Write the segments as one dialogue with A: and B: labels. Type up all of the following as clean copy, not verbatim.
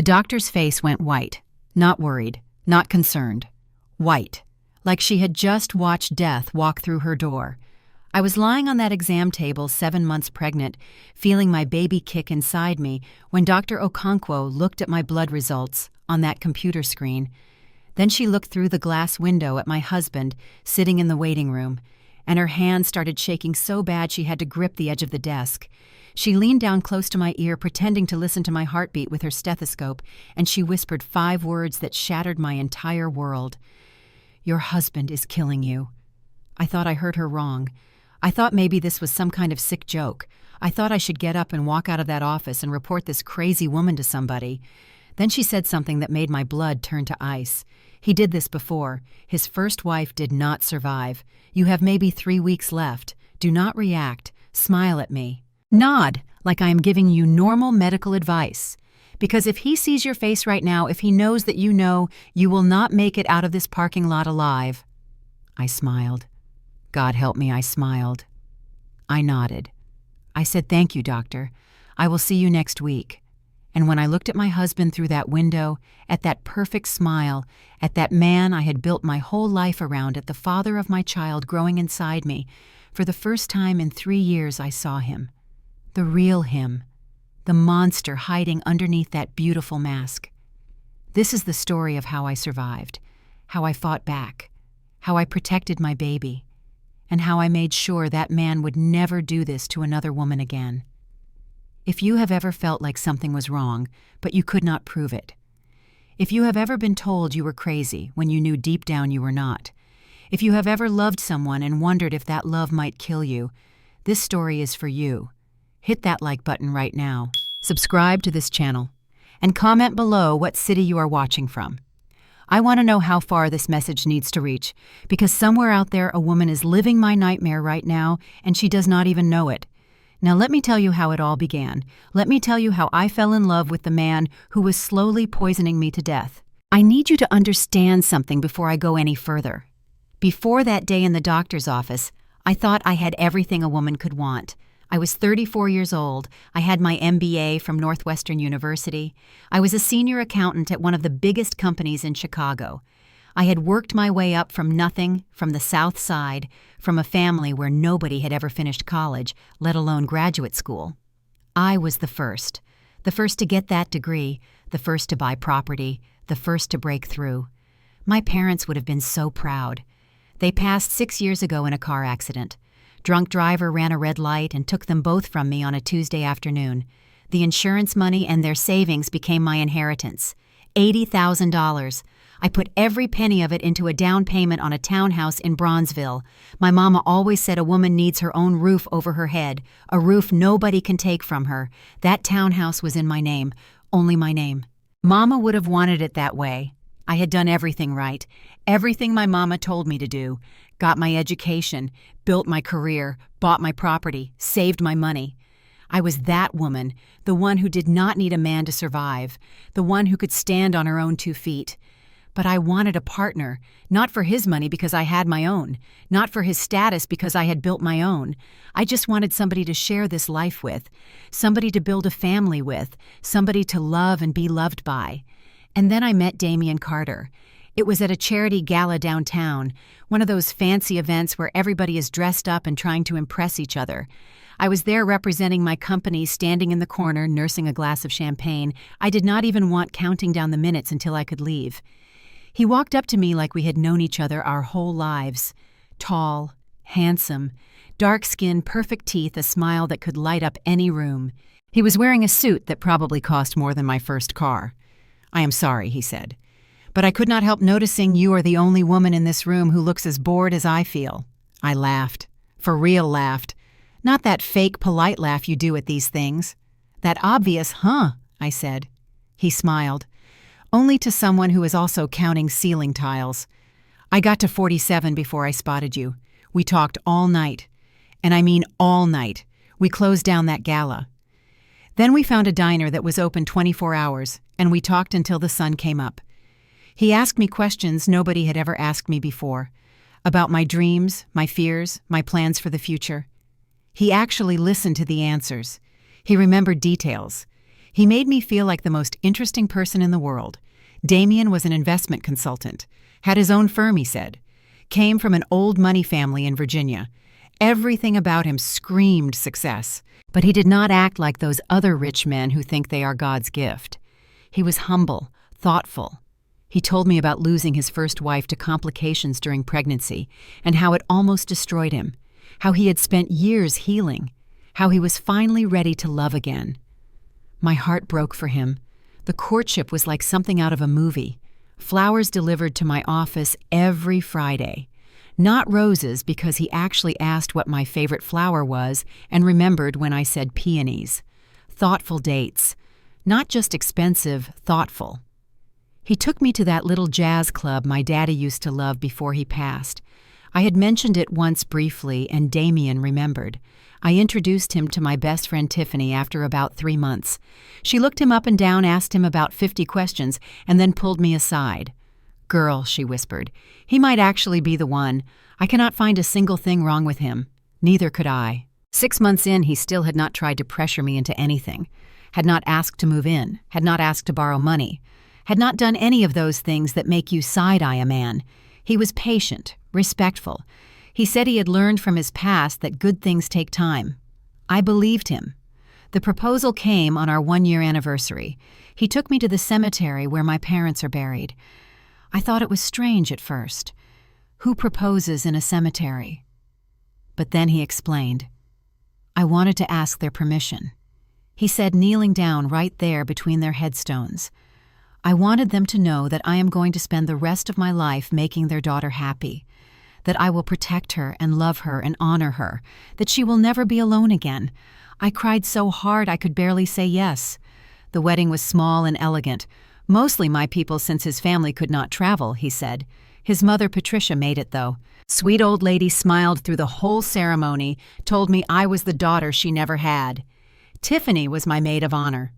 A: The doctor's face went white, not worried, not concerned. White, like she had just watched death walk through her door. I was lying on that exam table 7 months pregnant, feeling my baby kick inside me when Dr. Okonkwo looked at my blood results on that computer screen. Then she looked through the glass window at my husband sitting in the waiting room, and her hand started shaking so bad she had to grip the edge of the desk. She leaned down close to my ear, pretending to listen to my heartbeat with her stethoscope, and she whispered 5 words that shattered my entire world. "Your husband is killing you." I thought I heard her wrong. I thought maybe this was some kind of sick joke. I thought I should get up and walk out of that office and report this crazy woman to somebody. Then she said something that made my blood turn to ice. "He did this before. His first wife did not survive. You have maybe 3 weeks left. Do not react. Smile at me. Nod, like I am giving you normal medical advice. Because if he sees your face right now, if he knows that you know, you will not make it out of this parking lot alive." I smiled. God help me, I smiled. I nodded. I said, "Thank you, doctor. I will see you next week." And when I looked at my husband through that window, at that perfect smile, at that man I had built my whole life around, at the father of my child growing inside me, for the first time in 3 years I saw him. The real him. The monster hiding underneath that beautiful mask. This is the story of how I survived, how I fought back, how I protected my baby, and how I made sure that man would never do this to another woman again. If you have ever felt like something was wrong, but you could not prove it. If you have ever been told you were crazy when you knew deep down you were not. If you have ever loved someone and wondered if that love might kill you, this story is for you. Hit that like button right now, subscribe to this channel, and comment below what city you are watching from. I want to know how far this message needs to reach, because somewhere out there a woman is living my nightmare right now and she does not even know it. Now let me tell you how it all began. Let me tell you how I fell in love with the man who was slowly poisoning me to death. I need you to understand something before I go any further. Before that day in the doctor's office, I thought I had everything a woman could want. I was 34 years old. I had my MBA from Northwestern University. I was a senior accountant at one of the biggest companies in Chicago. I had worked my way up from nothing, from the South Side, from a family where nobody had ever finished college, let alone graduate school. I was the first to get that degree, the first to buy property, the first to break through. My parents would have been so proud. They passed 6 years ago in a car accident. Drunk driver ran a red light and took them both from me on a Tuesday afternoon. The insurance money and their savings became my inheritance. $80,000. I put every penny of it into a down payment on a townhouse in Bronzeville. My mama always said a woman needs her own roof over her head, a roof nobody can take from her. That townhouse was in my name, only my name. Mama would have wanted it that way. I had done everything right, everything my mama told me to do. Got my education, built my career, bought my property, saved my money. I was that woman, the one who did not need a man to survive, the one who could stand on her own 2 feet. But I wanted a partner, not for his money because I had my own, not for his status because I had built my own. I just wanted somebody to share this life with, somebody to build a family with, somebody to love and be loved by. And then I met Damian Carter. It was at a charity gala downtown, one of those fancy events where everybody is dressed up and trying to impress each other. I was there representing my company, standing in the corner, nursing a glass of champagne. I did not even want counting down the minutes until I could leave. He walked up to me like we had known each other our whole lives. Tall, handsome, dark skin, perfect teeth, a smile that could light up any room. He was wearing a suit that probably cost more than my first car. "I am sorry," he said, "but I could not help noticing you are the only woman in this room who looks as bored as I feel." I laughed. For real laughed. Not that fake, polite laugh you do at these things. That obvious, "Huh," I said. He smiled. Only to someone who is also counting ceiling tiles. "I got to 47 before I spotted you. We talked all night. And I mean all night. We closed down that gala. Then we found a diner that was open 24 hours, and we talked until the sun came up. He asked me questions nobody had ever asked me before, about my dreams, my fears, my plans for the future. He actually listened to the answers. He remembered details. He made me feel like the most interesting person in the world. Damien was an investment consultant, had his own firm, he said, came from an old money family in Virginia. Everything about him screamed success, but he did not act like those other rich men who think they are God's gift. He was humble, thoughtful. He told me about losing his first wife to complications during pregnancy and how it almost destroyed him, how he had spent years healing, how he was finally ready to love again. My heart broke for him. The courtship was like something out of a movie. Flowers delivered to my office every Friday. Not roses, because he actually asked what my favorite flower was and remembered when I said peonies. Thoughtful dates. Not just expensive, thoughtful. He took me to that little jazz club my daddy used to love before he passed. I had mentioned it once briefly, and Damien remembered. I introduced him to my best friend Tiffany after about 3 months. She looked him up and down, asked him about 50 questions, and then pulled me aside. "Girl," she whispered, "he might actually be the one. I cannot find a single thing wrong with him. Neither could I." 6 months in, he still had not tried to pressure me into anything, had not asked to move in, had not asked to borrow money, had not done any of those things that make you side-eye a man. He was patient, respectful. He said he had learned from his past that good things take time. I believed him. The proposal came on our 1-year anniversary. He took me to the cemetery where my parents are buried. I thought it was strange at first. Who proposes in a cemetery? But then he explained. I wanted to ask their permission. He said, kneeling down right there between their headstones. I wanted them to know that I am going to spend the rest of my life making their daughter happy, that I will protect her and love her and honor her, that she will never be alone again. I cried so hard I could barely say yes. The wedding was small and elegant, mostly my people since his family could not travel, he said. His mother Patricia made it, though. Sweet old lady smiled through the whole ceremony, told me I was the daughter she never had. Tiffany was my maid of honor.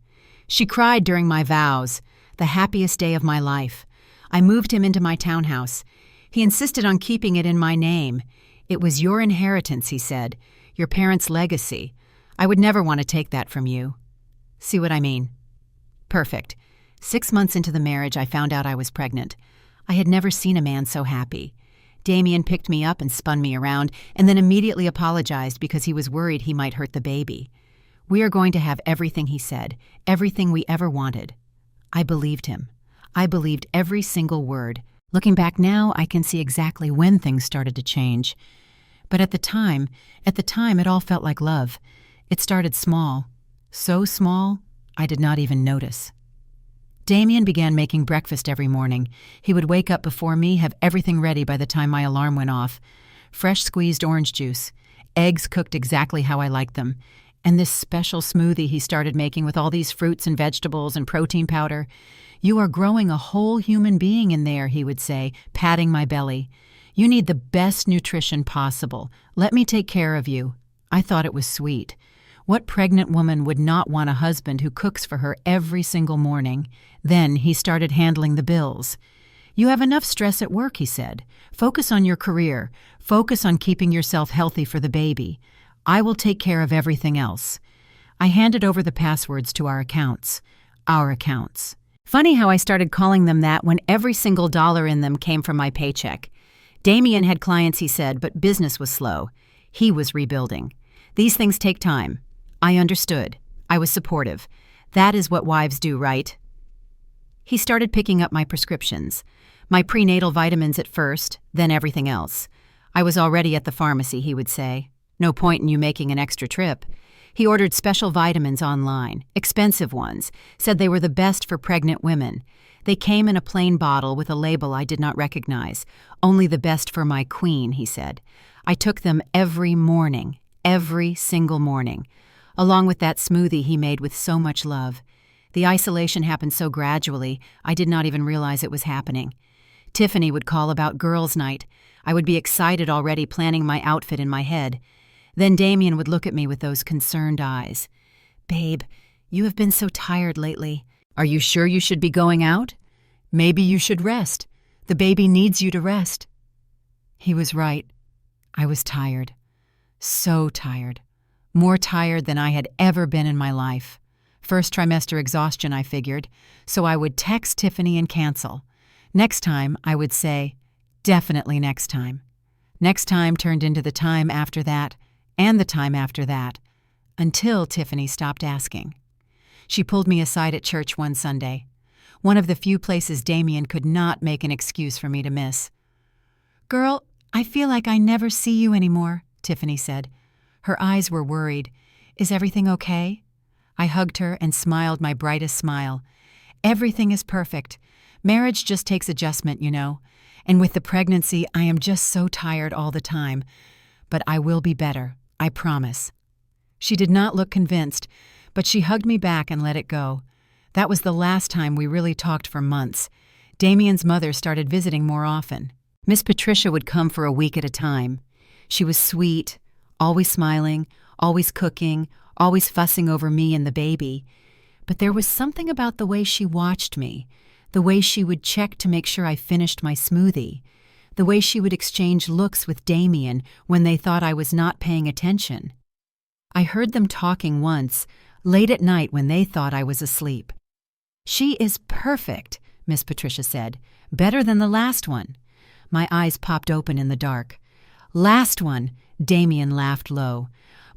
A: She cried during my vows, the happiest day of my life. I moved him into my townhouse. He insisted on keeping it in my name. It was your inheritance, he said, your parents' legacy. I would never want to take that from you. See what I mean? Perfect. 6 months into the marriage, I found out I was pregnant. I had never seen a man so happy. Damien picked me up and spun me around, and then immediately apologized because he was worried he might hurt the baby. We are going to have everything he said, everything we ever wanted. I believed him. I believed every single word. Looking back now, I can see exactly when things started to change. But at the time, it all felt like love. It started small. So small, I did not even notice. Damien began making breakfast every morning. He would wake up before me, have everything ready by the time my alarm went off. Fresh squeezed orange juice, eggs cooked exactly how I liked them, and this special smoothie he started making with all these fruits and vegetables and protein powder. You are growing a whole human being in there, he would say, patting my belly. You need the best nutrition possible. Let me take care of you. I thought it was sweet. What pregnant woman would not want a husband who cooks for her every single morning? Then he started handling the bills. You have enough stress at work, he said. Focus on your career. Focus on keeping yourself healthy for the baby. I will take care of everything else. I handed over the passwords to our accounts. Our accounts. Funny how I started calling them that when every single dollar in them came from my paycheck. Damien had clients, he said, but business was slow. He was rebuilding. These things take time. I understood. I was supportive. That is what wives do, right? He started picking up my prescriptions. My prenatal vitamins at first, then everything else. I was already at the pharmacy, he would say. No point in you making an extra trip. He ordered special vitamins online, expensive ones, said they were the best for pregnant women. They came in a plain bottle with a label I did not recognize. Only the best for my queen, he said. I took them every morning, every single morning, along with that smoothie he made with so much love. The isolation happened so gradually, I did not even realize it was happening. Tiffany would call about girls' night. I would be excited already, planning my outfit in my head. Then Damien would look at me with those concerned eyes. Babe, you have been so tired lately. Are you sure you should be going out? Maybe you should rest. The baby needs you to rest. He was right. I was tired. So tired. More tired than I had ever been in my life. First trimester exhaustion, I figured, so I would text Tiffany and cancel. Next time, I would say, definitely next time. Next time turned into the time after that, and the time after that, until Tiffany stopped asking. She pulled me aside at church one Sunday, one of the few places Damien could not make an excuse for me to miss. "Girl, I feel like I never see you anymore," Tiffany said. Her eyes were worried. "Is everything okay?" I hugged her and smiled my brightest smile. "Everything is perfect. Marriage just takes adjustment, you know. And with the pregnancy, I am just so tired all the time. But I will be better, I promise." She did not look convinced, but she hugged me back and let it go. That was the last time we really talked for months. Damien's mother started visiting more often. Miss Patricia would come for a week at a time. She was sweet, always smiling, always cooking, always fussing over me and the baby. But there was something about the way she watched me, the way she would check to make sure I finished my smoothie, the way she would exchange looks with Damien when they thought I was not paying attention. I heard them talking once, late at night when they thought I was asleep. "She is perfect," Miss Patricia said. "Better than the last one." My eyes popped open in the dark. "Last one," Damien laughed low.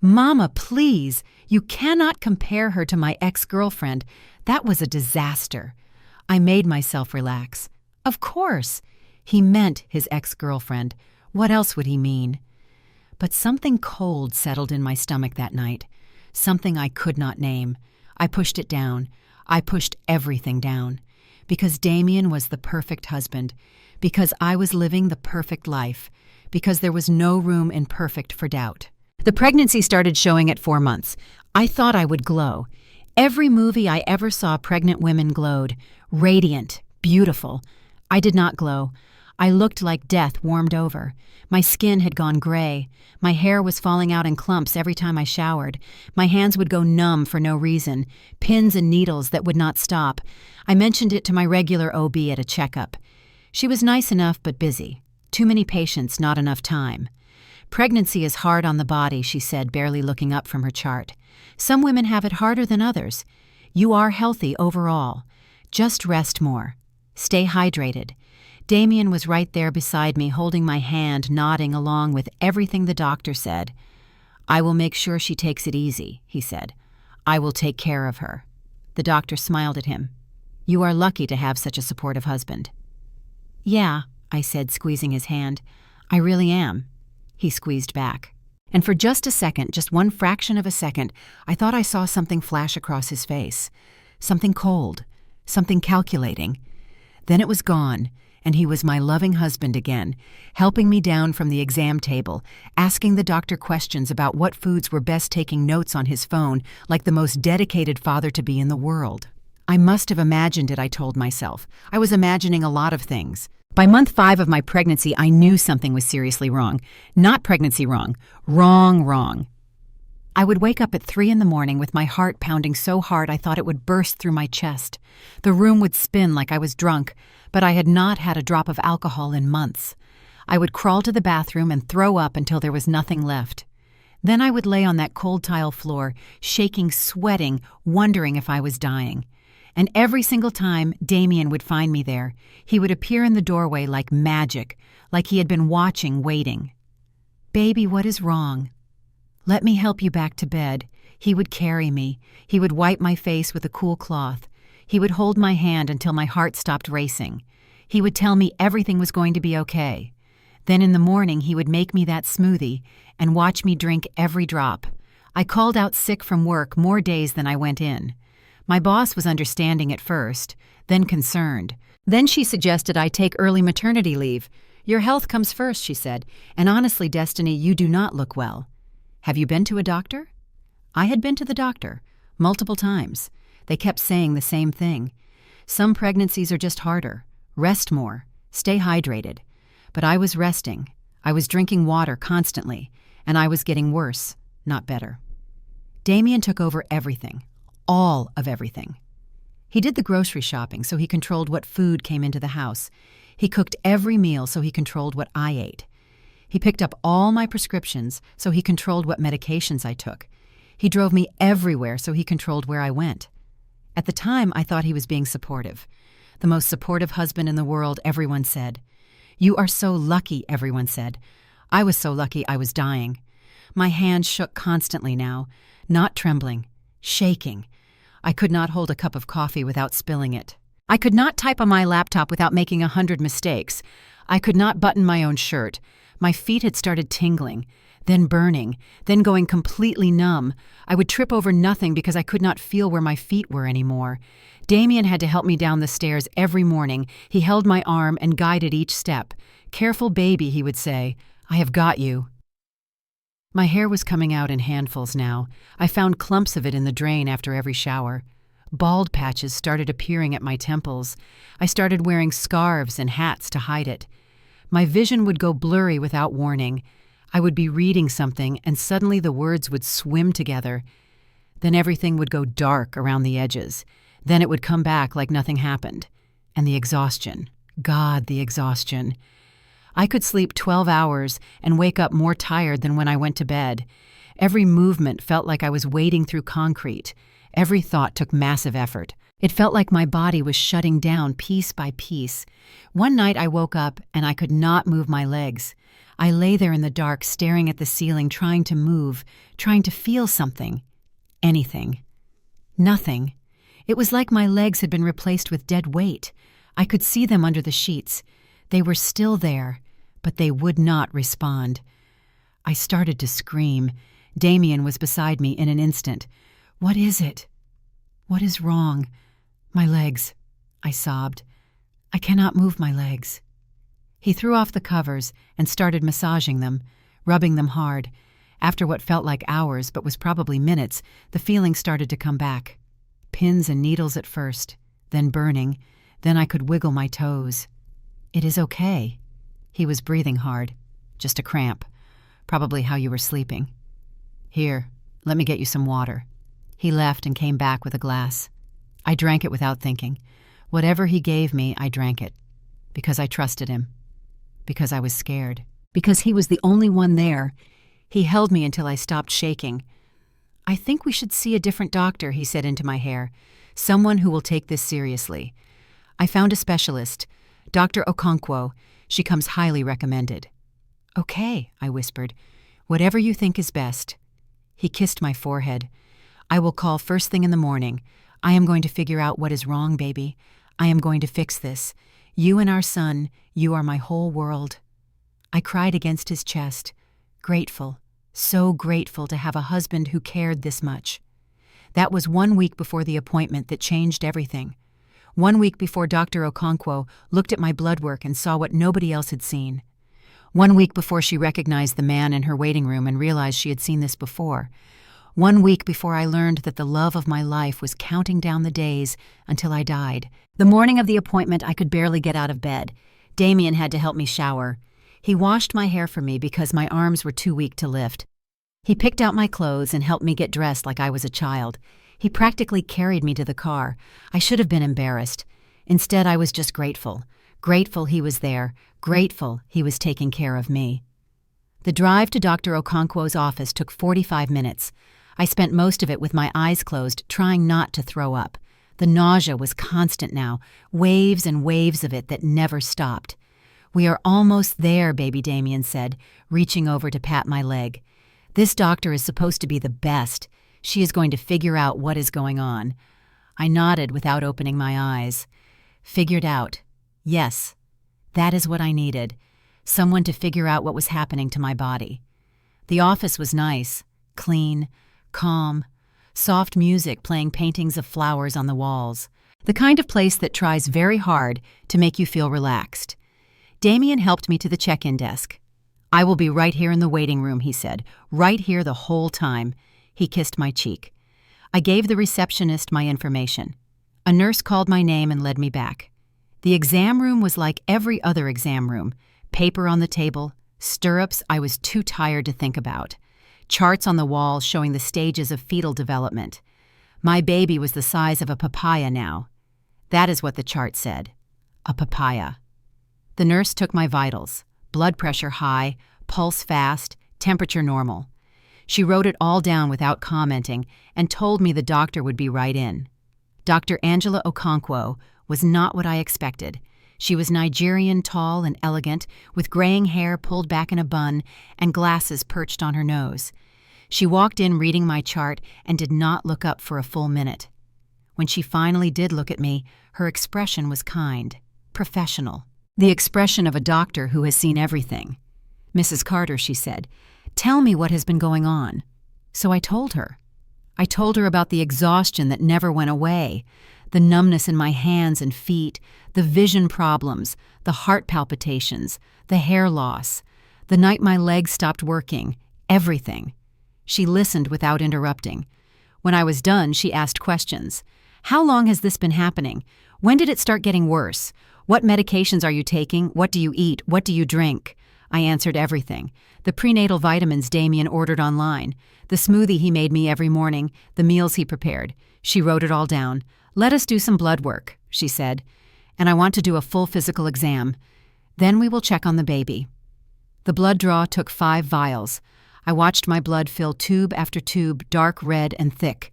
A: "Mama, please, you cannot compare her to my ex-girlfriend. That was a disaster." I made myself relax. Of course. He meant his ex-girlfriend. What else would he mean? But something cold settled in my stomach that night. Something I could not name. I pushed it down. I pushed everything down. Because Damien was the perfect husband. Because I was living the perfect life. Because there was no room in perfect for doubt. The pregnancy started showing at 4 months. I thought I would glow. Every movie I ever saw pregnant women glowed. Radiant. Beautiful. I did not glow. I looked like death warmed over. My skin had gone gray. My hair was falling out in clumps every time I showered. My hands would go numb for no reason. Pins and needles that would not stop. I mentioned it to my regular OB at a checkup. She was nice enough but busy. Too many patients, not enough time. "Pregnancy is hard on the body," she said, barely looking up from her chart. "Some women have it harder than others. You are healthy overall. Just rest more. Stay hydrated." Damien was right there beside me, holding my hand, nodding along with everything the doctor said. "I will make sure she takes it easy," he said. "I will take care of her." The doctor smiled at him. "You are lucky to have such a supportive husband." "Yeah," I said, squeezing his hand. "I really am." He squeezed back. And for just a second, just one fraction of a second, I thought I saw something flash across his face. Something cold. Something calculating. Then it was gone, and he was my loving husband again, helping me down from the exam table, asking the doctor questions about what foods were best, taking notes on his phone like the most dedicated father-to-be in the world. I must have imagined it, I told myself. I was imagining a lot of things. By month 5 of my pregnancy, I knew something was seriously wrong. Not pregnancy wrong. Wrong. I would wake up at 3 in the morning with my heart pounding so hard I thought it would burst through my chest. The room would spin like I was drunk, but I had not had a drop of alcohol in months. I would crawl to the bathroom and throw up until there was nothing left. Then I would lay on that cold tile floor, shaking, sweating, wondering if I was dying. And every single time Damien would find me there, he would appear in the doorway like magic, like he had been watching, waiting. "Baby, what is wrong?" "Let me help you back to bed." He would carry me. He would wipe my face with a cool cloth. He would hold my hand until my heart stopped racing. He would tell me everything was going to be okay. Then in the morning he would make me that smoothie and watch me drink every drop. I called out sick from work more days than I went in. My boss was understanding at first, then concerned. Then she suggested I take early maternity leave. "Your health comes first," she said, "and honestly, Destiny, you do not look well." "Have you been to a doctor?" I had been to the doctor, multiple times. They kept saying the same thing. Some pregnancies are just harder. Rest more. Stay hydrated. But I was resting. I was drinking water constantly, and I was getting worse, not better. Damien took over everything. All of everything. He did the grocery shopping, so he controlled what food came into the house. He cooked every meal, so he controlled what I ate. He picked up all my prescriptions, so he controlled what medications I took. He drove me everywhere, so he controlled where I went. At the time, I thought he was being supportive. The most supportive husband in the world, everyone said. You are so lucky, everyone said. I was so lucky I was dying. My hand shook constantly now, not trembling, shaking. I could not hold a cup of coffee without spilling it. I could not type on my laptop without making 100 mistakes. I could not button my own shirt. My feet had started tingling, then burning, then going completely numb. I would trip over nothing because I could not feel where my feet were anymore. Damien had to help me down the stairs every morning. He held my arm and guided each step. "Careful, baby," he would say. "I have got you." My hair was coming out in handfuls now. I found clumps of it in the drain after every shower. Bald patches started appearing at my temples. I started wearing scarves and hats to hide it. My vision would go blurry without warning. I would be reading something, and suddenly the words would swim together. Then everything would go dark around the edges. Then it would come back like nothing happened. And the exhaustion. God, the exhaustion. I could sleep 12 hours and wake up more tired than when I went to bed. Every movement felt like I was wading through concrete. Every thought took massive effort. It felt like my body was shutting down piece by piece. One night I woke up and I could not move my legs. I lay there in the dark, staring at the ceiling, trying to move, trying to feel something. Anything. Nothing. It was like my legs had been replaced with dead weight. I could see them under the sheets. They were still there, but they would not respond. I started to scream. Damien was beside me in an instant. "What is it? What is wrong?" "My legs," I sobbed. "I cannot move my legs." He threw off the covers and started massaging them, rubbing them hard. After what felt like hours, but was probably minutes, the feeling started to come back. Pins and needles at first, then burning, then I could wiggle my toes. "It is okay." He was breathing hard. "Just a cramp. Probably how you were sleeping. Here, let me get you some water." He left and came back with a glass. I drank it without thinking. Whatever he gave me, I drank it. Because I trusted him. Because I was scared. Because he was the only one there. He held me until I stopped shaking. "I think we should see a different doctor," he said into my hair. "Someone who will take this seriously." I found a specialist, Dr. Okonkwo. She comes highly recommended. "Okay," I whispered. "Whatever you think is best." He kissed my forehead. "I will call first thing in the morning. I am going to figure out what is wrong, baby. I am going to fix this. You and our son, you are my whole world." I cried against his chest, grateful, so grateful to have a husband who cared this much. That was 1 week before the appointment that changed everything. 1 week before Dr. Okonkwo looked at my blood work and saw what nobody else had seen. 1 week before she recognized the man in her waiting room and realized she had seen this before. 1 week before I learned that the love of my life was counting down the days until I died. The morning of the appointment, I could barely get out of bed. Damien had to help me shower. He washed my hair for me because my arms were too weak to lift. He picked out my clothes and helped me get dressed like I was a child. He practically carried me to the car. I should have been embarrassed. Instead, I was just grateful. Grateful he was there. Grateful he was taking care of me. The drive to Dr. Okonkwo's office took 45 minutes. I spent most of it with my eyes closed, trying not to throw up. The nausea was constant now, waves and waves of it that never stopped. "We are almost there," baby Damien said, reaching over to pat my leg. "This doctor is supposed to be the best. She is going to figure out what is going on." I nodded without opening my eyes. Figured out. Yes, that is what I needed. Someone to figure out what was happening to my body. The office was nice, clean, calm, soft music playing paintings of flowers on the walls. The kind of place that tries very hard to make you feel relaxed. Damien helped me to the check-in desk. "I will be right here in the waiting room," he said. "Right here the whole time." He kissed my cheek. I gave the receptionist my information. A nurse called my name and led me back. The exam room was like every other exam room. Paper on the table, stirrups I was too tired to think about. Charts on the wall showing the stages of fetal development. My baby was the size of a papaya now. That is what the chart said. A papaya. The nurse took my vitals. Blood pressure high, pulse fast, temperature normal. She wrote it all down without commenting and told me the doctor would be right in. Dr. Angela Okonkwo was not what I expected. She was Nigerian, tall and elegant, with graying hair pulled back in a bun and glasses perched on her nose. She walked in reading my chart and did not look up for a full minute. When she finally did look at me, her expression was kind, professional. The expression of a doctor who has seen everything. "Mrs. Carter," she said, "tell me what has been going on." So I told her. I told her about the exhaustion that never went away, the numbness in my hands and feet, the vision problems, the heart palpitations, the hair loss, the night my legs stopped working, everything. She listened without interrupting. When I was done, she asked questions. "How long has this been happening? When did it start getting worse? What medications are you taking? What do you eat? What do you drink?" I answered everything. The prenatal vitamins Damien ordered online, the smoothie he made me every morning, the meals he prepared. She wrote it all down. "Let us do some blood work," she said, "and I want to do a full physical exam. Then we will check on the baby." The blood draw took 5 vials. I watched my blood fill tube after tube, dark red and thick.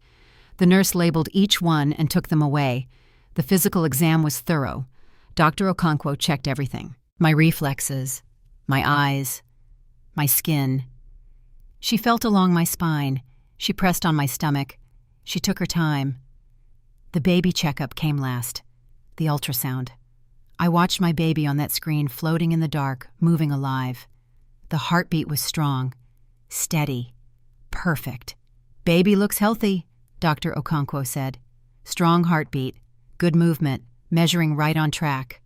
A: The nurse labeled each one and took them away. The physical exam was thorough. Dr. Okonkwo checked everything. My reflexes, my eyes, my skin. She felt along my spine. She pressed on my stomach. She took her time. The baby checkup came last. The ultrasound. I watched my baby on that screen floating in the dark, moving alive. The heartbeat was strong, steady, perfect. "Baby looks healthy," Dr. Okonkwo said. "Strong heartbeat, good movement, measuring right on track."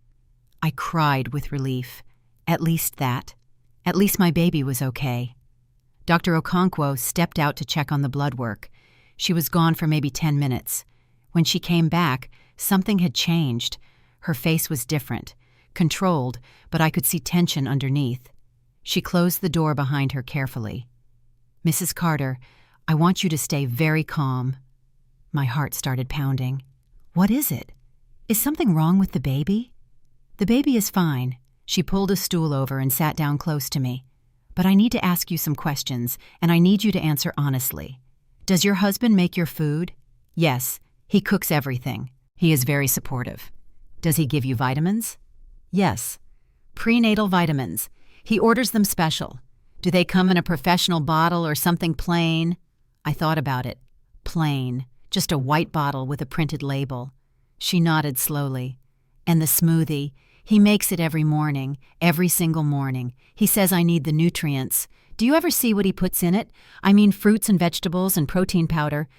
A: I cried with relief. At least that. At least my baby was okay. Dr. Okonkwo stepped out to check on the blood work. She was gone for maybe 10 minutes. When she came back, something had changed. Her face was different, controlled, but I could see tension underneath. She closed the door behind her carefully. "Mrs. Carter, I want you to stay very calm." My heart started pounding. "What is it? Is something wrong with the baby?" "The baby is fine." She pulled a stool over and sat down close to me. "But I need to ask you some questions, and I need you to answer honestly. Does your husband make your food?" "Yes, he cooks everything. He is very supportive." "Does he give you vitamins?" "Yes. Prenatal vitamins. He orders them special. Do they come in a professional bottle or something plain?" I thought about it. Plain. Just a white bottle with a printed label. She nodded slowly. "And the smoothie. He makes it every morning, every single morning. He says I need the nutrients. Do you ever see what he puts in it? I mean fruits and vegetables and protein powder.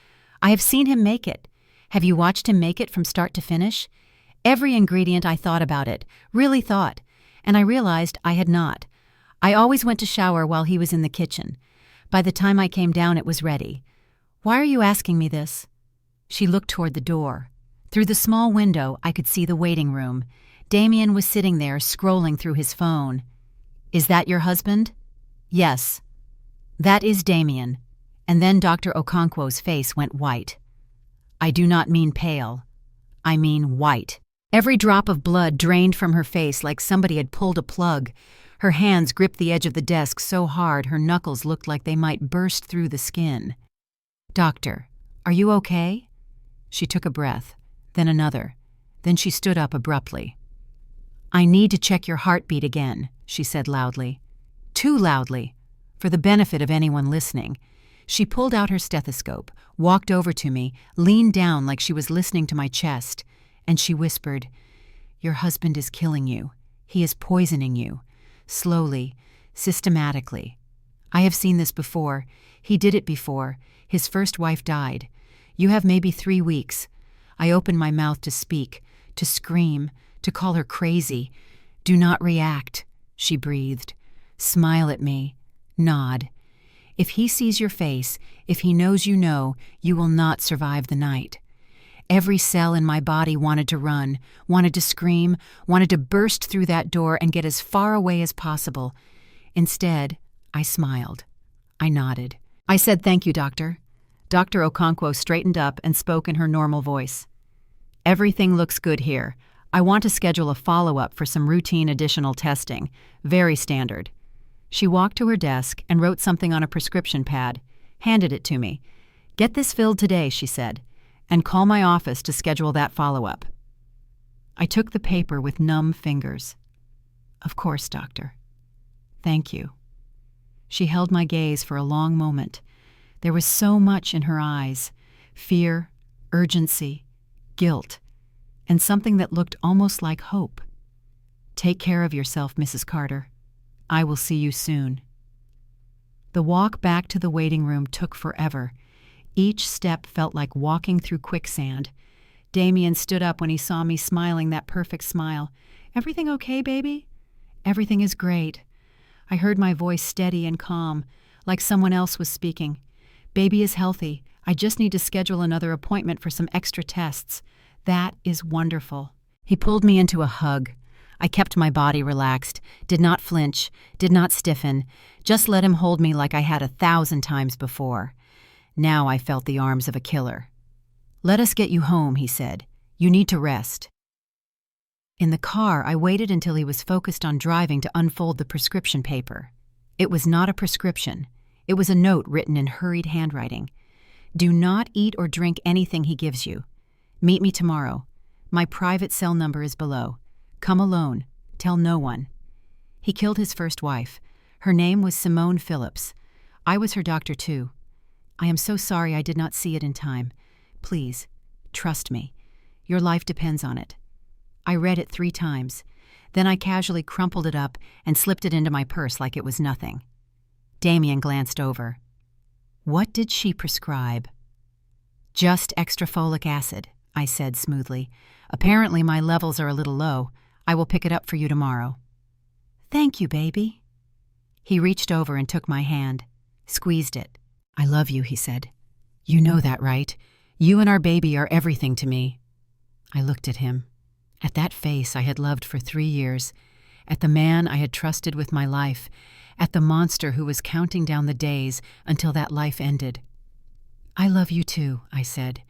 A: I have seen him make it. Have you watched him make it from start to finish?" Every ingredient I thought about it, really thought, and I realized I had not. I always went to shower while he was in the kitchen. By the time I came down, it was ready. "Why are you asking me this?" She looked toward the door. Through the small window, I could see the waiting room. Damien was sitting there, scrolling through his phone. "Is that your husband?" "Yes." "That is Damien." And then Dr. Okonkwo's face went white. "I do not mean pale. I mean white." Every drop of blood drained from her face like somebody had pulled a plug. Her hands gripped the edge of the desk so hard her knuckles looked like they might burst through the skin. "Doctor, are you okay?" She took a breath, then another. Then she stood up abruptly. "I need to check your heartbeat again," she said loudly. Too loudly, for the benefit of anyone listening. She pulled out her stethoscope, walked over to me, leaned down like she was listening to my chest, and she whispered, "Your husband is killing you. He is poisoning you. Slowly, systematically. I have seen this before. He did it before. His first wife died. You have maybe 3 weeks." I opened my mouth to speak, to scream, to call her crazy. "Do not react," she breathed. "Smile at me. Nod. If he sees your face, if he knows you know, you will not survive the night." Every cell in my body wanted to run, wanted to scream, wanted to burst through that door and get as far away as possible. Instead, I smiled. I nodded. I said, "Thank you, doctor." Dr. Okonkwo straightened up and spoke in her normal voice. "Everything looks good here. I want to schedule a follow-up for some routine additional testing. Very standard." She walked to her desk and wrote something on a prescription pad, handed it to me. "Get this filled today," she said. And call my office to schedule that follow-up." I took the paper with numb fingers. "Of course, doctor. Thank you." She held my gaze for a long moment. There was so much in her eyes: fear, urgency, guilt, and something that looked almost like hope. "Take care of yourself, Mrs. Carter. I will see you soon." The walk back to the waiting room took forever. Each step felt like walking through quicksand. Damien stood up when he saw me smiling that perfect smile. "Everything okay, baby?" "Everything is great." I heard my voice steady and calm, like someone else was speaking. "Baby is healthy. I just need to schedule another appointment for some extra tests." "That is wonderful." He pulled me into a hug. I kept my body relaxed, did not flinch, did not stiffen, just let him hold me like I had 1,000 times before. Now I felt the arms of a killer. "Let us get you home," he said. "You need to rest." In the car, I waited until he was focused on driving to unfold the prescription paper. It was not a prescription. It was a note written in hurried handwriting. "Do not eat or drink anything he gives you. Meet me tomorrow. My private cell number is below. Come alone. Tell no one." He killed his first wife. Her name was Simone Phillips. I was her doctor too. I am so sorry I did not see it in time. Please, trust me. Your life depends on it. I read it 3 times. Then I casually crumpled it up and slipped it into my purse like it was nothing. Damien glanced over. "What did she prescribe?" "Just extra folic acid," I said smoothly. "Apparently my levels are a little low. I will pick it up for you tomorrow." "Thank you, baby." He reached over and took my hand, squeezed it. "I love you," he said. "You know that, right? You and our baby are everything to me." I looked at him. At that face I had loved for 3 years, at the man I had trusted with my life, at the monster who was counting down the days until that life ended. "I love you too," I said,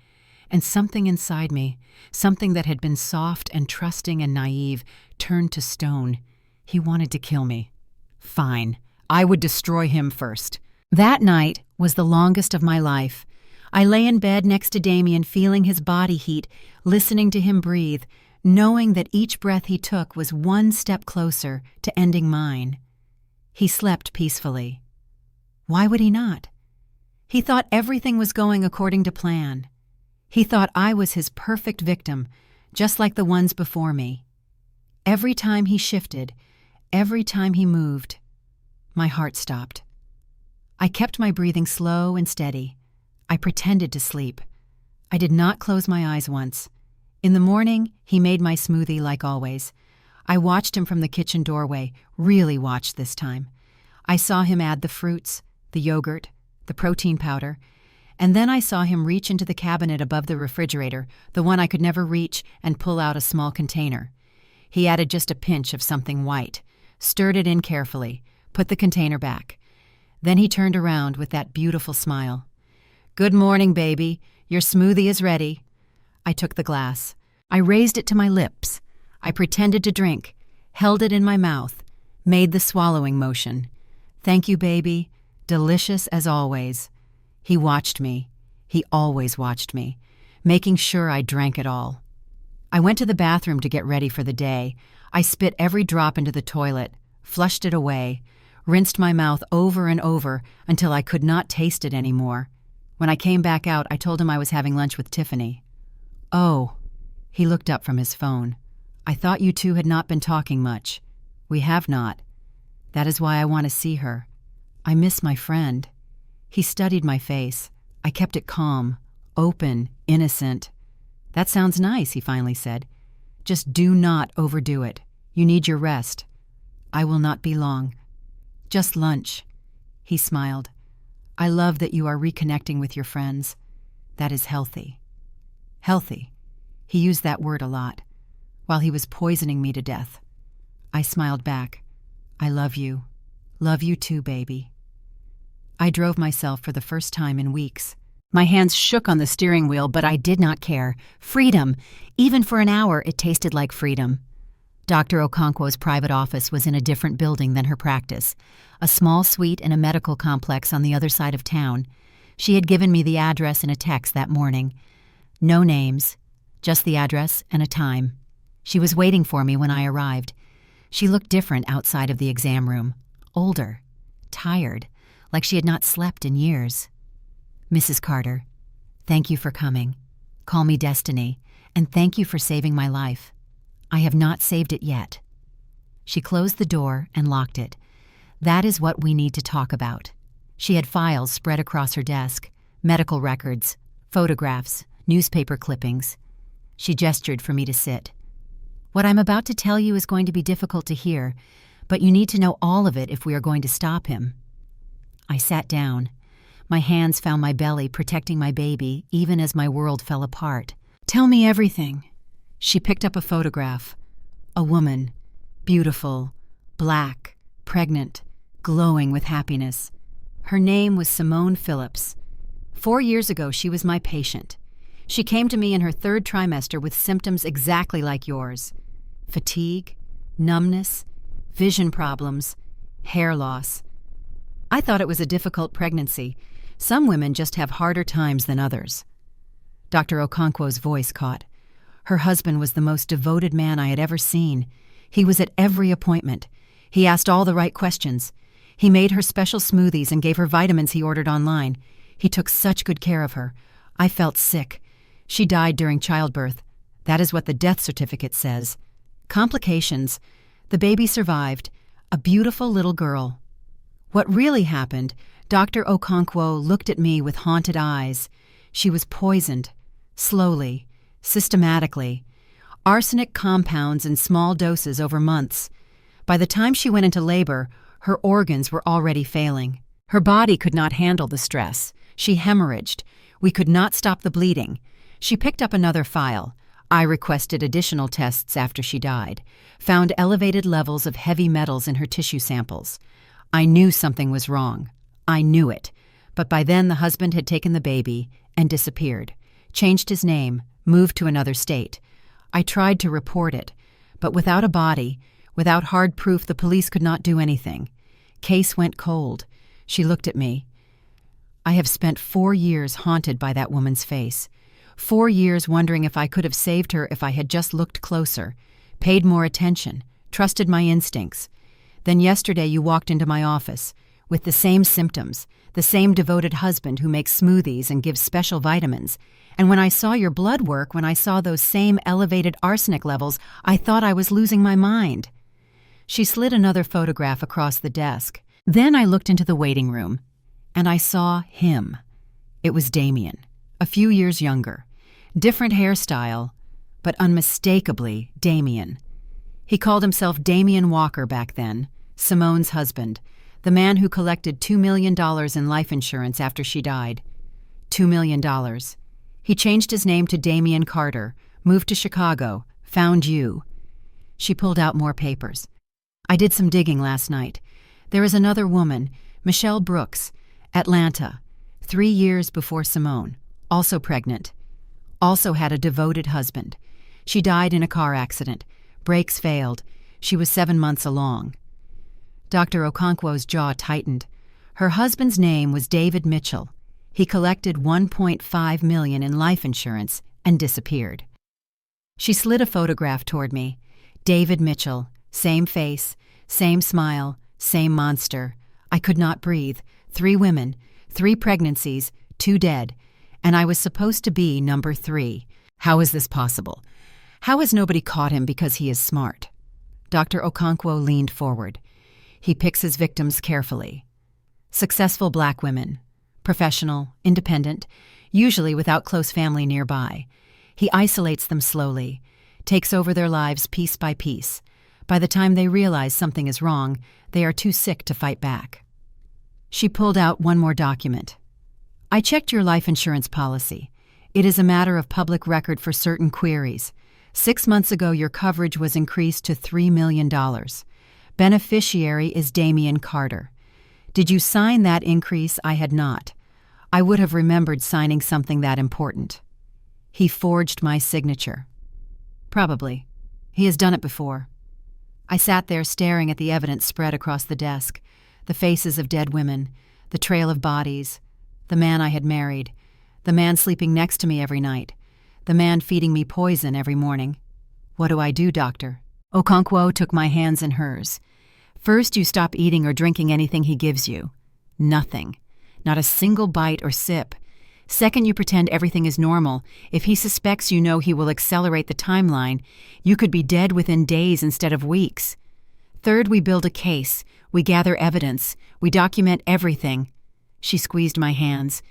A: and something inside me, something that had been soft and trusting and naive, turned to stone. He wanted to kill me. Fine, I would destroy him first. That night was the longest of my life. I lay in bed next to Damien, feeling his body heat, listening to him breathe, knowing that each breath he took was one step closer to ending mine. He slept peacefully. Why would he not? He thought everything was going according to plan. He thought I was his perfect victim, just like the ones before me. Every time he shifted, every time he moved, my heart stopped. I kept my breathing slow and steady. I pretended to sleep. I did not close my eyes once. In the morning, he made my smoothie like always. I watched him from the kitchen doorway, really watched this time. I saw him add the fruits, the yogurt, the protein powder, and then I saw him reach into the cabinet above the refrigerator, the one I could never reach, and pull out a small container. He added just a pinch of something white, stirred it in carefully, put the container back. Then he turned around with that beautiful smile. "Good morning, baby. Your smoothie is ready." I took the glass. I raised it to my lips. I pretended to drink, held it in my mouth, made the swallowing motion. "Thank you, baby. Delicious as always." He watched me. He always watched me, making sure I drank it all. I went to the bathroom to get ready for the day. I spit every drop into the toilet, flushed it away, rinsed my mouth over and over until I could not taste it anymore. When I came back out, I told him I was having lunch with Tiffany. "Oh." He looked up from his phone. "I thought you two had not been talking much." "We have not. That is why I want to see her. I miss my friend." He studied my face. I kept it calm, open, innocent. "That sounds nice," he finally said. "Just do not overdo it. You need your rest." "I will not be long. Just lunch." He smiled. "I love that you are reconnecting with your friends. That is healthy." Healthy. He used that word a lot, while he was poisoning me to death. I smiled back. "I love you. Love you too, baby." I drove myself for the first time in weeks. My hands shook on the steering wheel, but I did not care. Freedom! Even for an hour, it tasted like freedom. Dr. Okonkwo's private office was in a different building than her practice, a small suite in a medical complex on the other side of town. She had given me the address in a text that morning. No names, just the address and a time. She was waiting for me when I arrived. She looked different outside of the exam room. Older, tired, like she had not slept in years. Mrs. Carter, thank you for coming. Call me Destiny, and thank you for saving my life. I have not saved it yet. She closed the door and locked it. That is what we need to talk about. She had files spread across her desk, medical records, photographs, newspaper clippings. She gestured for me to sit. What I'm about to tell you is going to be difficult to hear, but you need to know all of it if we are going to stop him. I sat down. My hands found my belly, protecting my baby, even as my world fell apart. Tell me everything. She picked up a photograph. A woman, beautiful, black, pregnant, glowing with happiness. Her name was Simone Phillips. 4 years ago, she was my patient. She came to me in her 3rd trimester with symptoms exactly like yours. Fatigue, numbness, vision problems, hair loss. I thought it was a difficult pregnancy. Some women just have harder times than others. Dr. Okonkwo's voice caught. Her husband was the most devoted man I had ever seen. He was at every appointment. He asked all the right questions. He made her special smoothies and gave her vitamins he ordered online. He took such good care of her. I felt sick. She died during childbirth. That is what the death certificate says. Complications. The baby survived. A beautiful little girl. What really happened, Dr. Okonkwo looked at me with haunted eyes. She was poisoned. Slowly. Systematically. Arsenic compounds in small doses over months. By the time she went into labor, her organs were already failing. Her body could not handle the stress. She hemorrhaged. We could not stop the bleeding. She picked up another file. I requested additional tests after she died. Found elevated levels of heavy metals in her tissue samples. I knew something was wrong. I knew it. But by then the husband had taken the baby and disappeared. Changed his name, moved to another state. I tried to report it, but without a body, without hard proof, the police could not do anything. Case went cold. She looked at me. I have spent 4 years haunted by that woman's face. 4 years wondering if I could have saved her if I had just looked closer, paid more attention, trusted my instincts. Then yesterday you walked into my office, with the same symptoms, the same devoted husband who makes smoothies and gives special vitamins. And when I saw your blood work, when I saw those same elevated arsenic levels, I thought I was losing my mind. She slid another photograph across the desk. Then I looked into the waiting room, and I saw him. It was Damien, a few years younger. Different hairstyle, but unmistakably Damien. He called himself Damien Walker back then, Simone's husband, the man who collected $2 million in life insurance after she died. $2 million. He changed his name to Damien Carter, moved to Chicago, found you. She pulled out more papers. I did some digging last night. There is another woman, Michelle Brooks, Atlanta, 3 years before Simone, also pregnant. Also had a devoted husband. She died in a car accident. Brakes failed. She was 7 months along. Dr. Okonkwo's jaw tightened. Her husband's name was David Mitchell. He collected $1.5 million in life insurance and disappeared. She slid a photograph toward me. David Mitchell, same face, same smile, same monster. I could not breathe. 3 women, 3 pregnancies, 2 dead, and I was supposed to be number 3. How is this possible? How has nobody caught him because he is smart? Dr. Okonkwo leaned forward. He picks his victims carefully. Successful black women, professional, independent, usually without close family nearby. He isolates them slowly, takes over their lives piece by piece. By the time they realize something is wrong, they are too sick to fight back. She pulled out one more document. I checked your life insurance policy. It is a matter of public record for certain queries. 6 months ago, your coverage was increased to $3 million. Beneficiary is Damien Carter. Did you sign that increase? I had not. I would have remembered signing something that important. He forged my signature. Probably. He has done it before. I sat there staring at the evidence spread across the desk, the faces of dead women, the trail of bodies, the man I had married, the man sleeping next to me every night, the man feeding me poison every morning. What do I do, doctor? Okonkwo took my hands in hers. First, you stop eating or drinking anything he gives you. Nothing. Not a single bite or sip. Second, you pretend everything is normal. If he suspects you know he will accelerate the timeline, you could be dead within days instead of weeks. Third, we build a case. We gather evidence. We document everything. She squeezed my hands.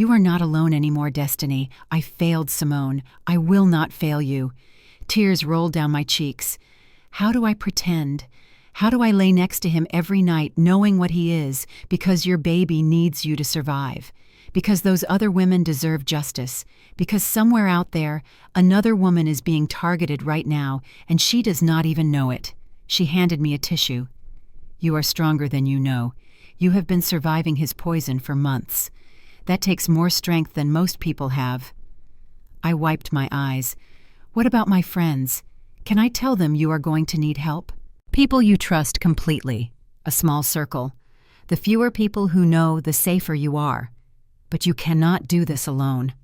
A: You are not alone anymore, Destiny. I failed Simone. I will not fail you. Tears rolled down my cheeks. How do I pretend? How do I lay next to him every night knowing what he is because your baby needs you to survive? Because those other women deserve justice. Because somewhere out there, another woman is being targeted right now and she does not even know it. She handed me a tissue. You are stronger than you know. You have been surviving his poison for months. That takes more strength than most people have. I wiped my eyes. What about my friends? Can I tell them you are going to need help? People you trust completely. A small circle. The fewer people who know, the safer you are. But you cannot do this alone.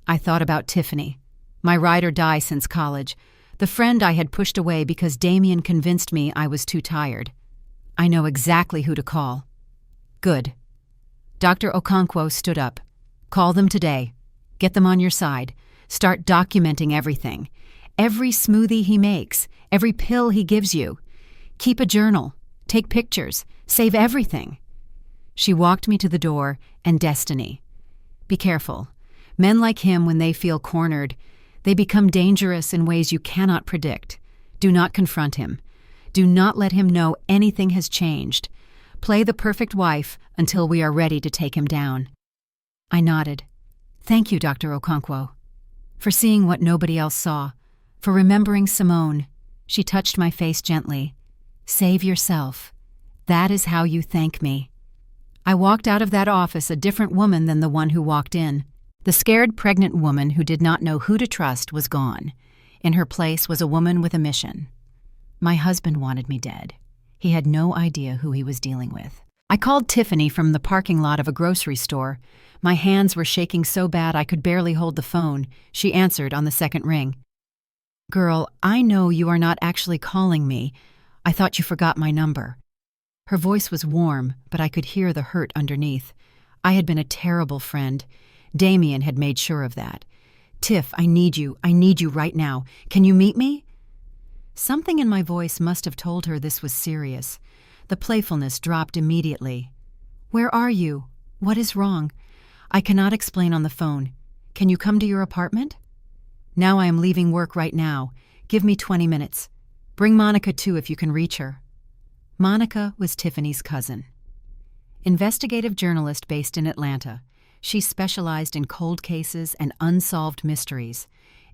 A: I thought about Tiffany, my ride or die since college, the friend I had pushed away because Damien convinced me I was too tired. I know exactly who to call. Good. Dr. Okonkwo stood up. Call them today. Get them on your side. Start documenting everything. Every smoothie he makes, every pill he gives you. Keep a journal. Take pictures. Save everything. She walked me to the door and Destiny. Be careful. Men like him, when they feel cornered, they become dangerous in ways you cannot predict. Do not confront him. Do not let him know anything has changed. Play the perfect wife until we are ready to take him down. I nodded. Thank you, Dr. Okonkwo. For seeing what nobody else saw. For remembering Simone. She touched my face gently. Save yourself. That is how you thank me. I walked out of that office a different woman than the one who walked in. The scared pregnant woman who did not know who to trust was gone. In her place was a woman with a mission. My husband wanted me dead. He had no idea who he was dealing with. I called Tiffany from the parking lot of a grocery store. My hands were shaking so bad I could barely hold the phone. She answered on the second ring. Girl, I know you are not actually calling me. I thought you forgot my number. Her voice was warm, but I could hear the hurt underneath. I had been a terrible friend. Damien had made sure of that. Tiff, I need you. I need you right now. Can you meet me? Something in my voice must have told her this was serious. The playfulness dropped immediately. Where are you? What is wrong? I cannot explain on the phone. Can you come to your apartment? Now I am leaving work right now. Give me 20 minutes. Bring Monica too if you can reach her. Monica was Tiffany's cousin. Investigative journalist based in Atlanta, she specialized in cold cases and unsolved mysteries.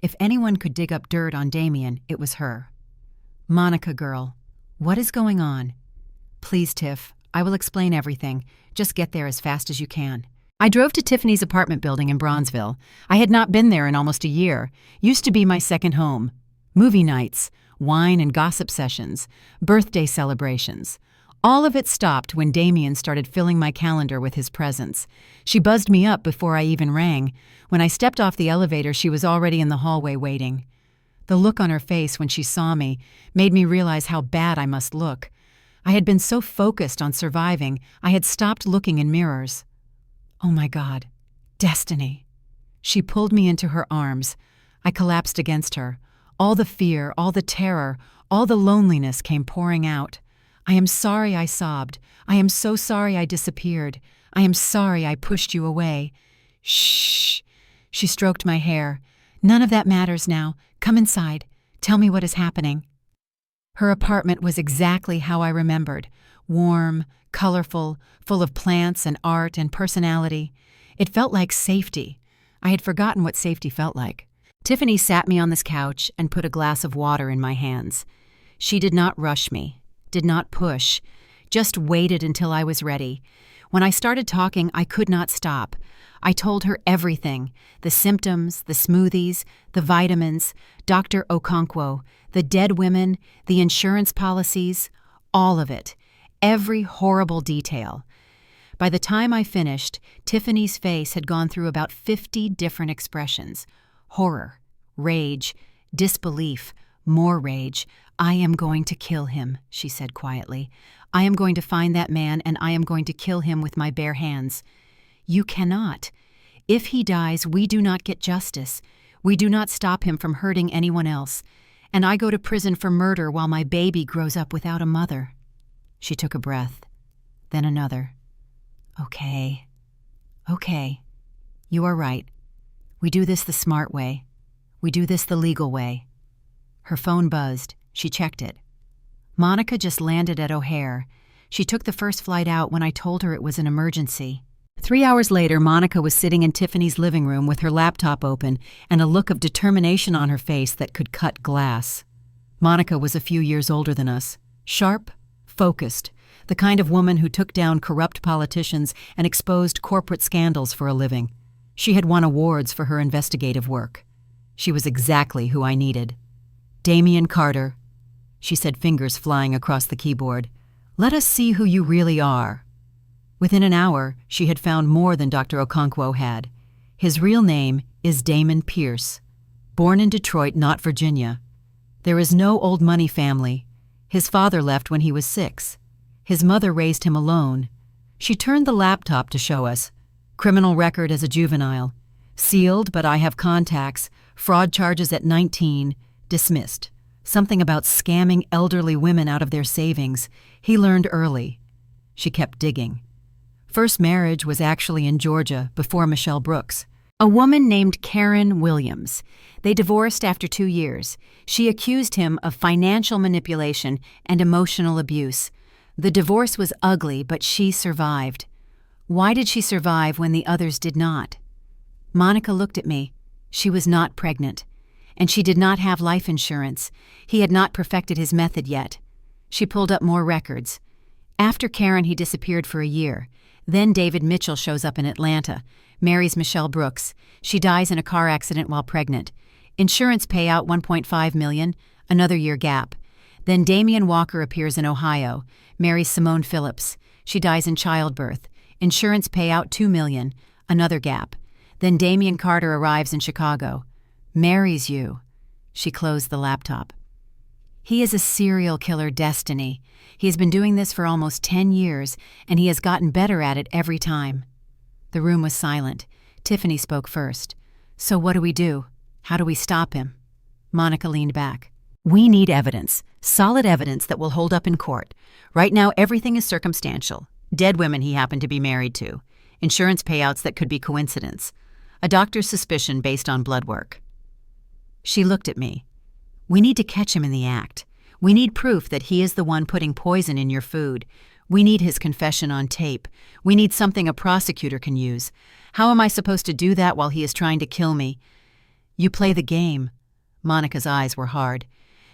A: If anyone could dig up dirt on Damien, it was her. Monica, girl, what is going on? Please, Tiff, I will explain everything. Just get there as fast as you can. I drove to Tiffany's apartment building in Bronzeville. I had not been there in almost a year. Used to be my second home. Movie nights, wine and gossip sessions, birthday celebrations. All of it stopped when Damien started filling my calendar with his presence. She buzzed me up before I even rang. When I stepped off the elevator, she was already in the hallway waiting. The look on her face when she saw me made me realize how bad I must look. I had been so focused on surviving, I had stopped looking in mirrors. Oh my God, Destiny. She pulled me into her arms. I collapsed against her. All the fear, all the terror, all the loneliness came pouring out. I am sorry I sobbed. I am so sorry I disappeared. I am sorry I pushed you away. Shh. She stroked my hair. None of that matters now. Come inside. Tell me what is happening. Her apartment was exactly how I remembered. Warm, colorful, full of plants and art and personality. It felt like safety. I had forgotten what safety felt like. Tiffany sat me on this couch and put a glass of water in my hands. She did not rush me, did not push, just waited until I was ready. When I started talking, I could not stop. I told her everything, the symptoms, the smoothies, the vitamins, Dr. Okonkwo, the dead women, the insurance policies, all of it, every horrible detail. By the time I finished, Tiffany's face had gone through about 50 different expressions. Horror, rage, disbelief, more rage. "I am going to kill him," she said quietly. "I am going to find that man, and I am going to kill him with my bare hands." "You cannot. If he dies, we do not get justice. We do not stop him from hurting anyone else. And I go to prison for murder while my baby grows up without a mother." She took a breath, then another. Okay. You are right. We do this the smart way. We do this the legal way." Her phone buzzed. She checked it. Monica just landed at O'Hare. She took the first flight out when I told her it was an emergency. 3 hours later, Monica was sitting in Tiffany's living room with her laptop open and a look of determination on her face that could cut glass. Monica was a few years older than us. Sharp, focused, the kind of woman who took down corrupt politicians and exposed corporate scandals for a living. She had won awards for her investigative work. She was exactly who I needed. "Damien Carter," she said, fingers flying across the keyboard. "Let us see who you really are." Within an hour, she had found more than Dr. Okonkwo had. His real name is Damon Pierce. Born in Detroit, not Virginia. There is no old money family. His father left when he was 6. His mother raised him alone. She turned the laptop to show us. Criminal record as a juvenile. Sealed, but I have contacts. Fraud charges at 19. Dismissed. Something about scamming elderly women out of their savings. He learned early. She kept digging. First marriage was actually in Georgia, before Michelle Brooks. A woman named Karen Williams. They divorced after 2 years. She accused him of financial manipulation and emotional abuse. The divorce was ugly, but she survived. Why did she survive when the others did not? Monica looked at me. She was not pregnant. And she did not have life insurance. He had not perfected his method yet. She pulled up more records. After Karen, he disappeared for a year. Then David Mitchell shows up in Atlanta, marries Michelle Brooks. She dies in a car accident while pregnant. Insurance payout $1.5 million, another year gap. Then Damian Walker appears in Ohio, marries Simone Phillips. She dies in childbirth. Insurance payout $2 million, another gap. Then Damien Carter arrives in Chicago. Marries you. She closed the laptop. He is a serial killer destiny. He has been doing this for almost 10 years, and he has gotten better at it every time. The room was silent. Tiffany spoke first. "So what do we do? How do we stop him?" Monica leaned back. "We need evidence. Solid evidence that will hold up in court. Right now, everything is circumstantial. Dead women he happened to be married to. Insurance payouts that could be coincidence. A doctor's suspicion based on blood work." She looked at me. "We need to catch him in the act. We need proof that he is the one putting poison in your food. We need his confession on tape. We need something a prosecutor can use. How am I supposed to do that while he is trying to kill me?" "You play the game." Monica's eyes were hard.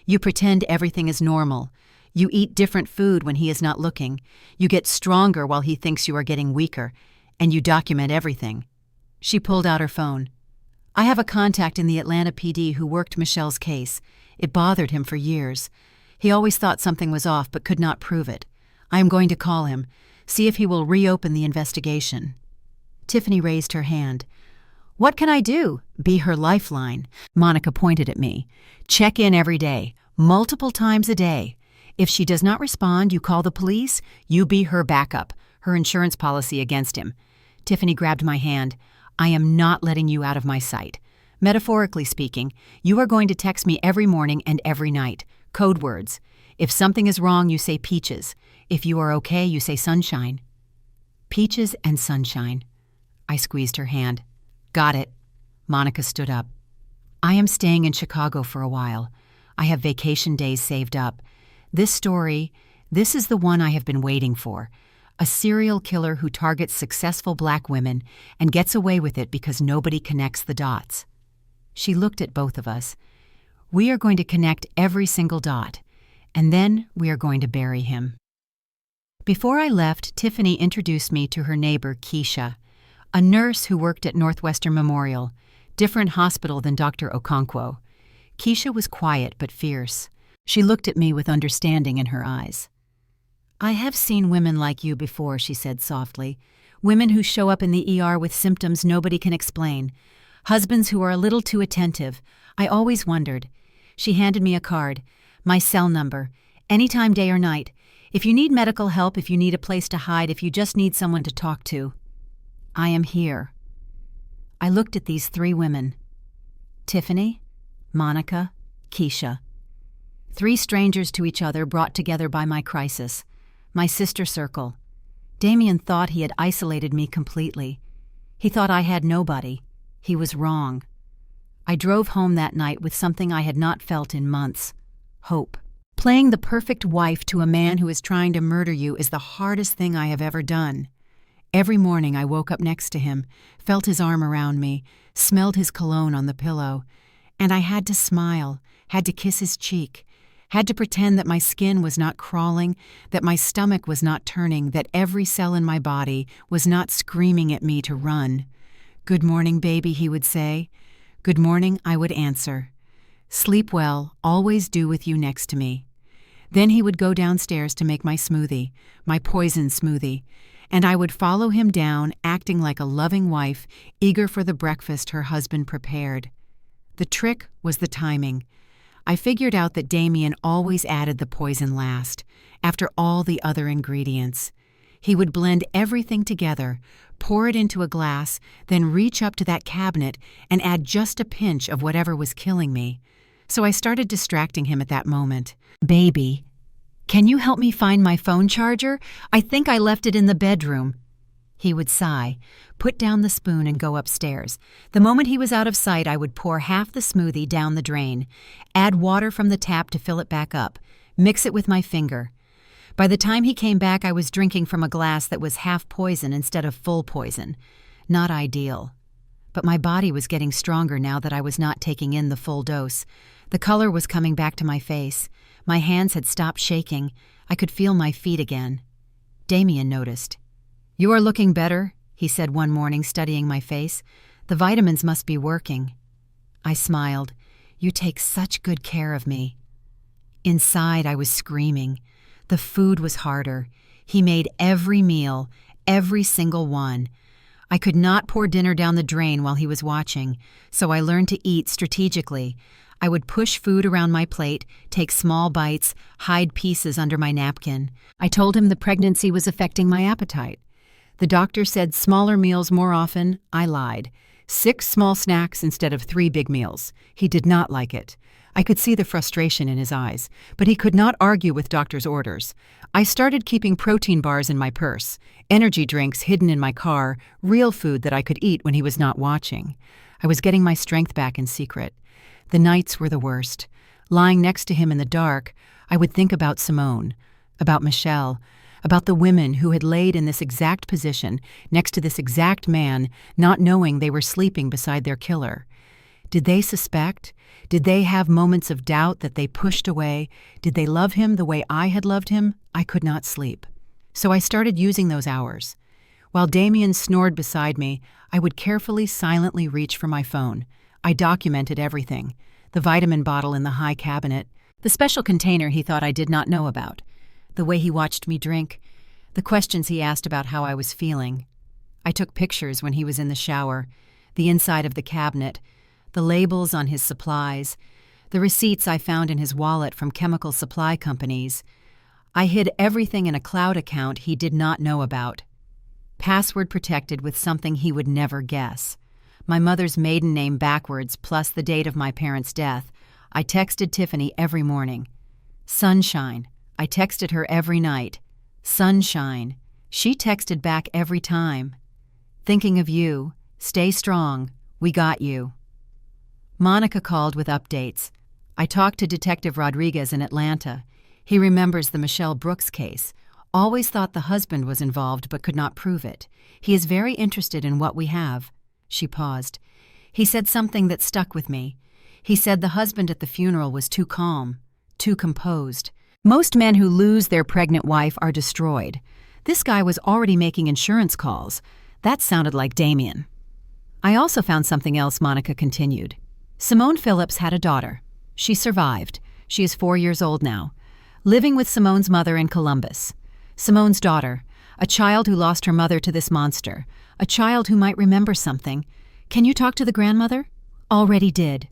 A: "You pretend everything is normal. You eat different food when he is not looking. You get stronger while he thinks you are getting weaker. And you document everything." She pulled out her phone. "I have a contact in the Atlanta PD who worked Michelle's case. It bothered him for years. He always thought something was off but could not prove it. I am going to call him, see if he will reopen the investigation." Tiffany raised her hand. "What can I do? Be her lifeline." Monica pointed at me. "Check in every day, multiple times a day. If she does not respond, you call the police. You be her backup, her insurance policy against him." Tiffany grabbed my hand. "I am not letting you out of my sight. Metaphorically speaking, you are going to text me every morning and every night. Code words. If something is wrong, you say peaches. If you are okay, you say sunshine." Peaches and sunshine. I squeezed her hand. "Got it." Monica stood up. "I am staying in Chicago for a while. I have vacation days saved up. This story, this is the one I have been waiting for. A serial killer who targets successful black women and gets away with it because nobody connects the dots." She looked at both of us. "We are going to connect every single dot, and then we are going to bury him." Before I left, Tiffany introduced me to her neighbor, Keisha, a nurse who worked at Northwestern Memorial, different hospital than Dr. Okonkwo. Keisha was quiet but fierce. She looked at me with understanding in her eyes. "I have seen women like you before," she said softly. "Women who show up in the ER with symptoms nobody can explain. Husbands who are a little too attentive. I always wondered. She handed me a card. My cell number. Anytime, day or night. If you need medical help, if you need a place to hide, if you just need someone to talk to. I am here. I looked at these 3 women. Tiffany, Monica, Keisha. 3 strangers to each other brought together by my crisis. My sister circle. Damien thought he had isolated me completely. He thought I had nobody. He was wrong. I drove home that night with something I had not felt in months. Hope. Playing the perfect wife to a man who is trying to murder you is the hardest thing I have ever done. Every morning I woke up next to him, felt his arm around me, smelled his cologne on the pillow, and I had to smile, had to kiss his cheek, had to pretend that my skin was not crawling, that my stomach was not turning, that every cell in my body was not screaming at me to run. "Good morning, baby," he would say. "Good morning," I would answer. "Sleep well, always do with you next to me." Then he would go downstairs to make my smoothie, my poison smoothie, and I would follow him down, acting like a loving wife, eager for the breakfast her husband prepared. The trick was the timing. I figured out that Damien always added the poison last, after all the other ingredients. He would blend everything together, pour it into a glass, then reach up to that cabinet and add just a pinch of whatever was killing me. So I started distracting him at that moment. "Baby, can you help me find my phone charger? I think I left it in the bedroom." He would sigh, put down the spoon and go upstairs. The moment he was out of sight, I would pour half the smoothie down the drain, add water from the tap to fill it back up, mix it with my finger. By the time he came back, I was drinking from a glass that was half poison instead of full poison. Not ideal. But my body was getting stronger now that I was not taking in the full dose. The color was coming back to my face. My hands had stopped shaking. I could feel my feet again. Damien noticed. "You are looking better," he said one morning, studying my face. "The vitamins must be working." I smiled. "You take such good care of me." Inside, I was screaming. The food was harder. He made every meal, every single one. I could not pour dinner down the drain while he was watching, so I learned to eat strategically. I would push food around my plate, take small bites, hide pieces under my napkin. I told him the pregnancy was affecting my appetite. The doctor said smaller meals more often. I lied. 6 small snacks instead of 3 big meals. He did not like it. I could see the frustration in his eyes, but he could not argue with doctor's orders. I started keeping protein bars in my purse, energy drinks hidden in my car, real food that I could eat when he was not watching. I was getting my strength back in secret. The nights were the worst. Lying next to him in the dark, I would think about Simone, about Michelle, about the women who had laid in this exact position, next to this exact man, not knowing they were sleeping beside their killer. Did they suspect? Did they have moments of doubt that they pushed away? Did they love him the way I had loved him? I could not sleep. So I started using those hours. While Damien snored beside me, I would carefully, silently reach for my phone. I documented everything. The vitamin bottle in the high cabinet, the special container he thought I did not know about, the way he watched me drink, the questions he asked about how I was feeling. I took pictures when he was in the shower, the inside of the cabinet, the labels on his supplies, the receipts I found in his wallet from chemical supply companies. I hid everything in a cloud account he did not know about. Password protected with something he would never guess. My mother's maiden name backwards plus the date of my parents' death. I texted Tiffany every morning. Sunshine. I texted her every night. Sunshine. She texted back every time. Thinking of you. Stay strong. We got you. Monica called with updates. I talked to Detective Rodriguez in Atlanta. He remembers the Michelle Brooks case. Always thought the husband was involved but could not prove it. He is very interested in what we have. She paused. He said something that stuck with me. He said the husband at the funeral was too calm, too composed. Most men who lose their pregnant wife are destroyed. This guy was already making insurance calls. That sounded like Damien. I also found something else, Monica continued. Simone Phillips had a daughter. She survived. She is 4 years old now, living with Simone's mother in Columbus. Simone's daughter, a child who lost her mother to this monster, a child who might remember something. Can you talk to the grandmother? Already did.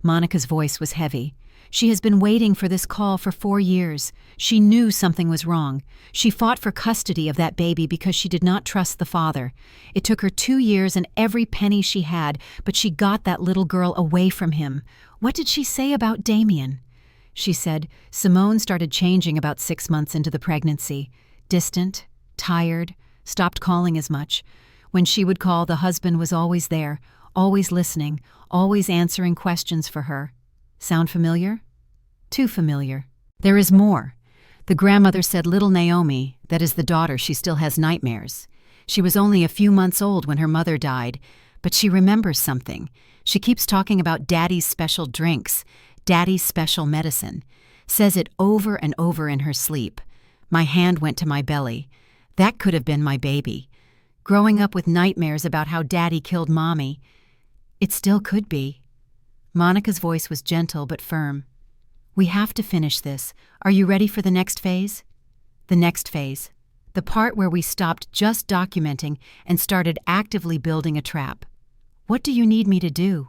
A: Monica's voice was heavy. She has been waiting for this call for 4 years. She knew something was wrong. She fought for custody of that baby because she did not trust the father. It took her 2 years and every penny she had, but she got that little girl away from him. What did she say about Damien? She said Simone started changing about 6 months into the pregnancy. Distant, tired, stopped calling as much. When she would call, the husband was always there, always listening, always answering questions for her. Sound familiar? Too familiar. There is more. The grandmother said little Naomi, that is the daughter, she still has nightmares. She was only a few months old when her mother died, but she remembers something. She keeps talking about Daddy's special drinks, Daddy's special medicine. Says it over and over in her sleep. My hand went to my belly. That could have been my baby. Growing up with nightmares about how Daddy killed Mommy. It still could be. Monica's voice was gentle but firm. We have to finish this. Are you ready for the next phase? The next phase. The part where we stopped just documenting and started actively building a trap. What do you need me to do?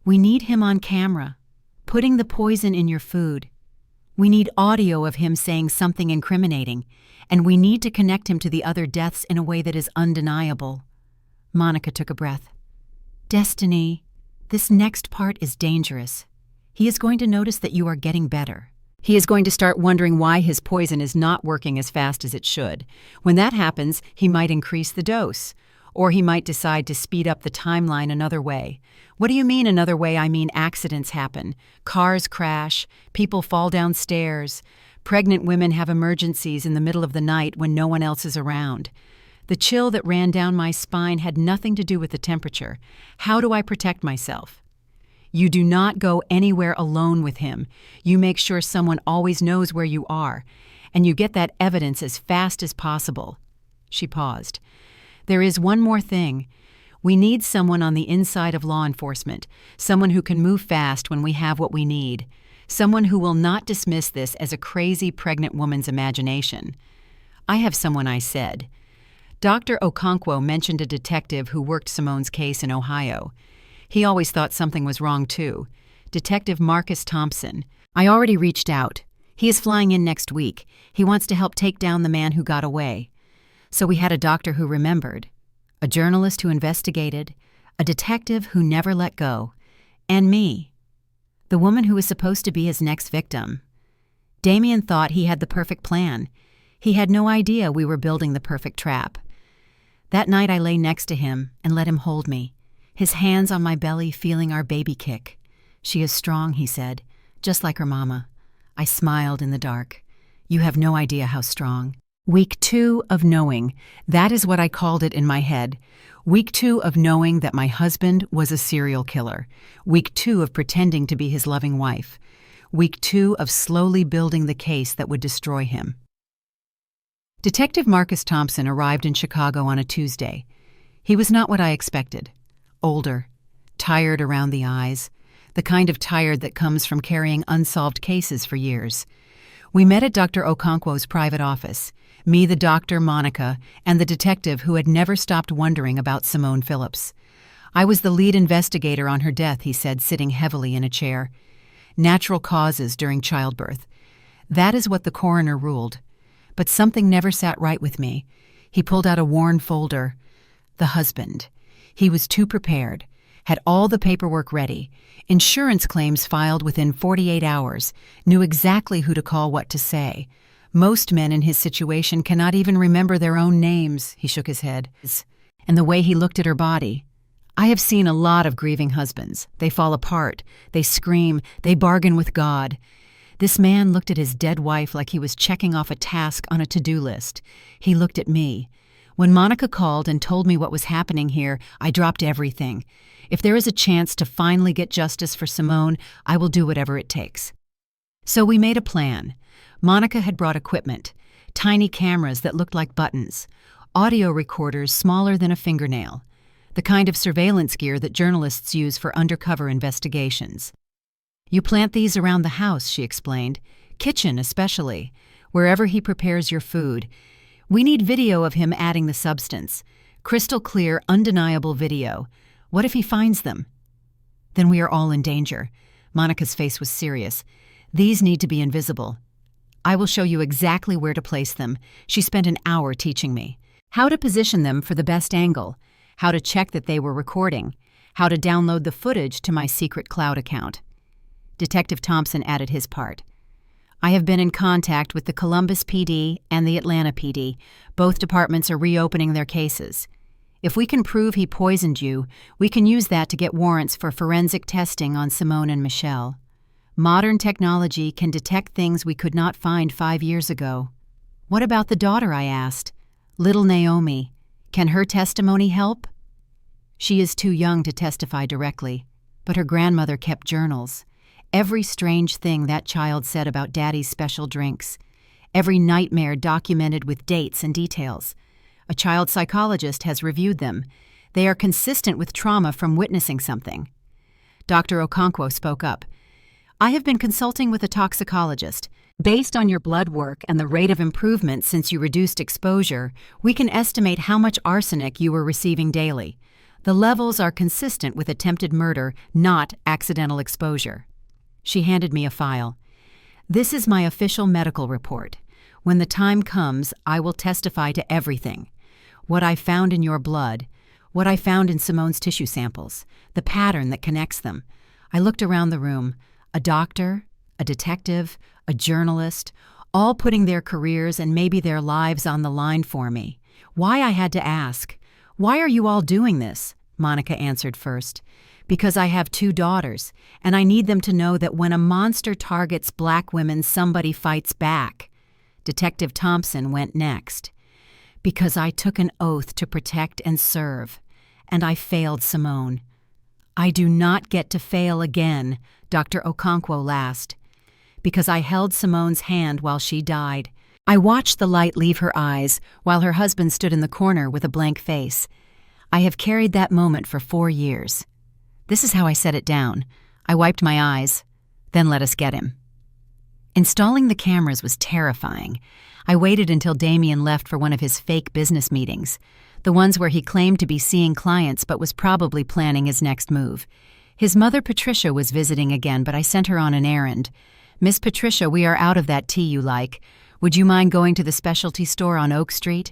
A: We need him on camera, putting the poison in your food. We need audio of him saying something incriminating, and we need to connect him to the other deaths in a way that is undeniable. Monica took a breath. Destiny, this next part is dangerous. He is going to notice that you are getting better. He is going to start wondering why his poison is not working as fast as it should. When that happens, he might increase the dose, or he might decide to speed up the timeline another way. What do you mean another way? I mean accidents happen. Cars crash, people fall down stairs. Pregnant women have emergencies in the middle of the night when no one else is around. The chill that ran down my spine had nothing to do with the temperature. How do I protect myself? You do not go anywhere alone with him. You make sure someone always knows where you are, and you get that evidence as fast as possible. She paused. There is one more thing. We need someone on the inside of law enforcement, someone who can move fast when we have what we need, someone who will not dismiss this as a crazy pregnant woman's imagination. I have someone, I said. Dr. Okonkwo mentioned a detective who worked Simone's case in Ohio. He always thought something was wrong, too. Detective Marcus Thompson. I already reached out. He is flying in next week. He wants to help take down the man who got away. So we had a doctor who remembered, a journalist who investigated, a detective who never let go, and me, the woman who was supposed to be his next victim. Damien thought he had the perfect plan. He had no idea we were building the perfect trap. That night I lay next to him and let him hold me, his hands on my belly feeling our baby kick. She is strong, he said, just like her mama. I smiled in the dark. You have no idea how strong. Week 2 of knowing. That is what I called it in my head. Week 2 of knowing that my husband was a serial killer. Week 2 of pretending to be his loving wife. Week 2 of slowly building the case that would destroy him. Detective Marcus Thompson arrived in Chicago on a Tuesday. He was not what I expected. Older, tired around the eyes, the kind of tired that comes from carrying unsolved cases for years. We met at Dr. Okonkwo's private office, me, the doctor, Monica, and the detective who had never stopped wondering about Simone Phillips. I was the lead investigator on her death, he said, sitting heavily in a chair. Natural causes during childbirth. That is what the coroner ruled. But something never sat right with me. He pulled out a worn folder. The husband. He was too prepared. Had all the paperwork ready. Insurance claims filed within 48 hours. Knew exactly who to call, what to say. Most men in his situation cannot even remember their own names, he shook his head. And the way he looked at her body. I have seen a lot of grieving husbands. They fall apart. They scream. They bargain with God. This man looked at his dead wife like he was checking off a task on a to-do list. He looked at me. When Monica called and told me what was happening here, I dropped everything. If there is a chance to finally get justice for Simone, I will do whatever it takes. So we made a plan. Monica had brought equipment, tiny cameras that looked like buttons, audio recorders smaller than a fingernail, the kind of surveillance gear that journalists use for undercover investigations. You plant these around the house, she explained, kitchen especially, wherever he prepares your food. We need video of him adding the substance, crystal clear, undeniable video. What if he finds them? Then we are all in danger. Monica's face was serious. These need to be invisible. I will show you exactly where to place them. She spent an hour teaching me. How to position them for the best angle. How to check that they were recording. How to download the footage to my secret cloud account. Detective Thompson added his part. I have been in contact with the Columbus PD and the Atlanta PD. Both departments are reopening their cases. If we can prove he poisoned you, we can use that to get warrants for forensic testing on Simone and Michelle. Modern technology can detect things we could not find 5 years ago. What about the daughter, I asked. Little Naomi. Can her testimony help? She is too young to testify directly, but her grandmother kept journals. Every strange thing that child said about Daddy's special drinks. Every nightmare documented with dates and details. A child psychologist has reviewed them. They are consistent with trauma from witnessing something. Dr. Okonkwo spoke up. I have been consulting with a toxicologist. Based on your blood work and the rate of improvement since you reduced exposure, we can estimate how much arsenic you were receiving daily. The levels are consistent with attempted murder, not accidental exposure. She handed me a file. This is my official medical report. When the time comes, I will testify to everything. What I found in your blood, what I found in Simone's tissue samples, the pattern that connects them. I looked around the room. A doctor, a detective, a journalist, all putting their careers and maybe their lives on the line for me. Why, I had to ask. Why are you all doing this? Monica answered first. Because I have 2 daughters, and I need them to know that when a monster targets black women, somebody fights back. Detective Thompson went next. Because I took an oath to protect and serve, and I failed Simone. I do not get to fail again, Dr. Okonkwo laughed. Because I held Simone's hand while she died. I watched the light leave her eyes while her husband stood in the corner with a blank face. I have carried that moment for 4 years. This is how I set it down. I wiped my eyes. Then let us get him. Installing the cameras was terrifying. I waited until Damien left for one of his fake business meetings, the ones where he claimed to be seeing clients but was probably planning his next move. His mother Patricia was visiting again, but I sent her on an errand. Miss Patricia, we are out of that tea you like. Would you mind going to the specialty store on Oak Street?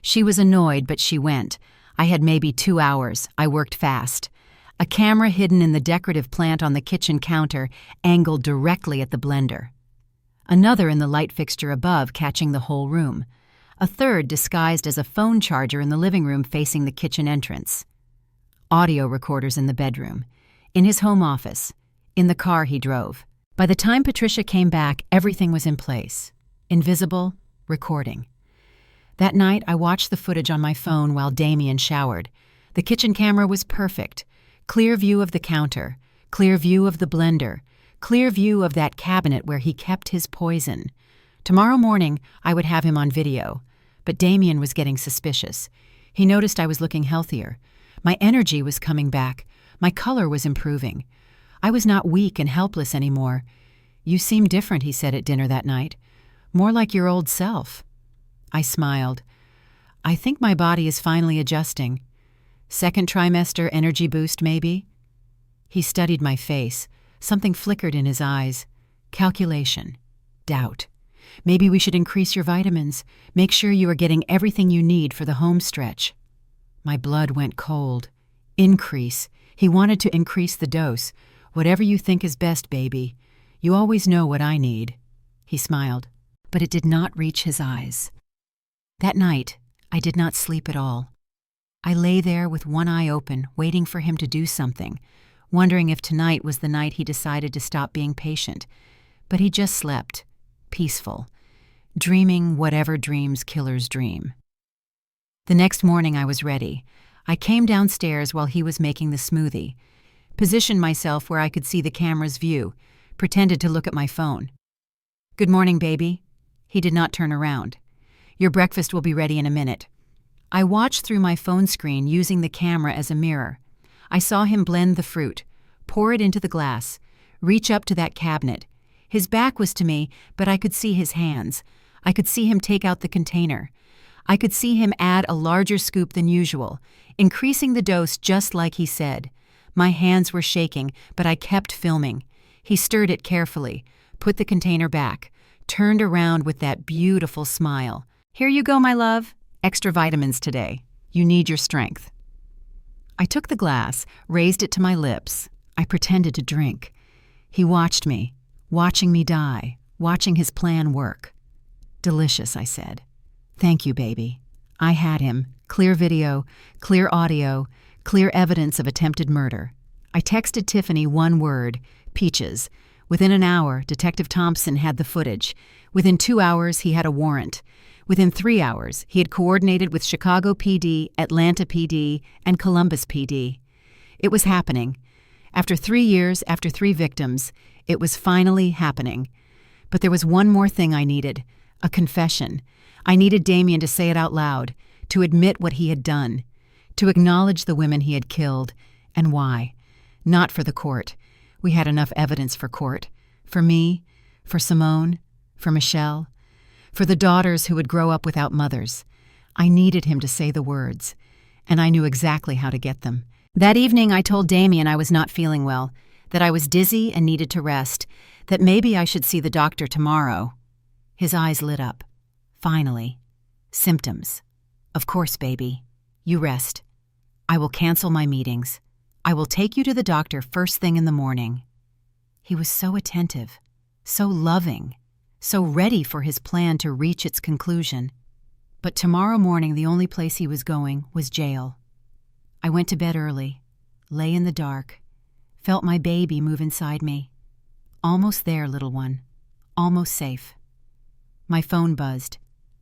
A: She was annoyed, but she went. I had maybe 2 hours. I worked fast. A camera hidden in the decorative plant on the kitchen counter angled directly at the blender. Another in the light fixture above, catching the whole room. A third disguised as a phone charger in the living room facing the kitchen entrance. Audio recorders in the bedroom. In his home office. In the car he drove. By the time Patricia came back, everything was in place. Invisible, recording. That night, I watched the footage on my phone while Damien showered. The kitchen camera was perfect. Clear view of the counter. Clear view of the blender. Clear view of that cabinet where he kept his poison. Tomorrow morning, I would have him on video. But Damien was getting suspicious. He noticed I was looking healthier. My energy was coming back. My color was improving. I was not weak and helpless anymore. You seem different, he said at dinner that night. More like your old self. I smiled. I think my body is finally adjusting. Second trimester energy boost, maybe? He studied my face. Something flickered in his eyes. Calculation. Doubt. Maybe we should increase your vitamins. Make sure you are getting everything you need for the home stretch. My blood went cold. Increase. He wanted to increase the dose. Whatever you think is best, baby. You always know what I need. He smiled, but it did not reach his eyes. That night, I did not sleep at all. I lay there with one eye open, waiting for him to do something, wondering if tonight was the night he decided to stop being patient. But he just slept, peaceful, dreaming whatever dreams killers dream. The next morning I was ready. I came downstairs while he was making the smoothie, positioned myself where I could see the camera's view, pretended to look at my phone. Good morning, baby. He did not turn around. Your breakfast will be ready in a minute. I watched through my phone screen using the camera as a mirror. I saw him blend the fruit, pour it into the glass, reach up to that cabinet. His back was to me, but I could see his hands. I could see him take out the container. I could see him add a larger scoop than usual, increasing the dose just like he said. My hands were shaking, but I kept filming. He stirred it carefully, put the container back, turned around with that beautiful smile. "Here you go, my love. Extra vitamins today. You need your strength." I took the glass, raised it to my lips. I pretended to drink. He watched me, watching me die, watching his plan work. "Delicious," I said. "Thank you, baby." I had him. Clear video, clear audio, clear evidence of attempted murder. I texted Tiffany one word, peaches. Within an hour, Detective Thompson had the footage. Within 2 hours, he had a warrant. Within 3 hours, he had coordinated with Chicago PD, Atlanta PD, and Columbus PD. It was happening. After 3 years, after 3 victims, it was finally happening. But there was one more thing I needed, a confession. I needed Damien to say it out loud, to admit what he had done, to acknowledge the women he had killed, and why. Not for the court. We had enough evidence for court. For me, for Simone, for Michelle, for the daughters who would grow up without mothers. I needed him to say the words, and I knew exactly how to get them. That evening I told Damien I was not feeling well, that I was dizzy and needed to rest, that maybe I should see the doctor tomorrow. His eyes lit up. Finally. Symptoms. "Of course, baby. You rest. I will cancel my meetings. I will take you to the doctor first thing in the morning." He was so attentive, so loving, so ready for his plan to reach its conclusion. But tomorrow morning the only place he was going was jail. I went to bed early, lay in the dark, felt my baby move inside me. "Almost there, little one. Almost safe." My phone buzzed.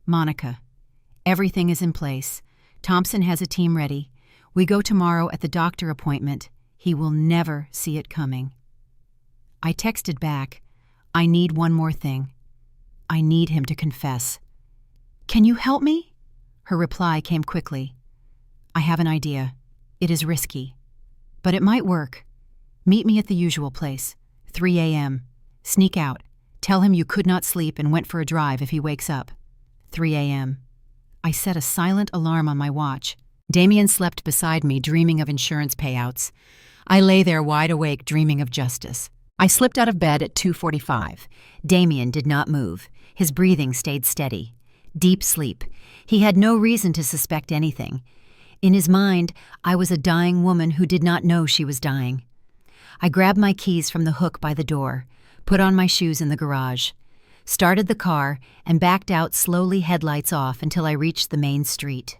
A: "Monica, everything is in place. Thompson has a team ready. We go tomorrow at the doctor appointment. He will never see it coming." I texted back, "I need one more thing. I need him to confess." "Can you help me?" Her reply came quickly. "I have an idea. It is risky, but it might work. Meet me at the usual place, 3 a.m. Sneak out. Tell him you could not sleep and went for a drive if he wakes up. 3 a.m. I set a silent alarm on my watch. Damien slept beside me, dreaming of insurance payouts. I lay there wide awake, dreaming of justice. I slipped out of bed at 2:45. Damien did not move. His breathing stayed steady. Deep sleep. He had no reason to suspect anything. In his mind, I was a dying woman who did not know she was dying. I grabbed my keys from the hook by the door, put on my shoes in the garage, started the car, and backed out slowly, headlights off, until I reached the main street.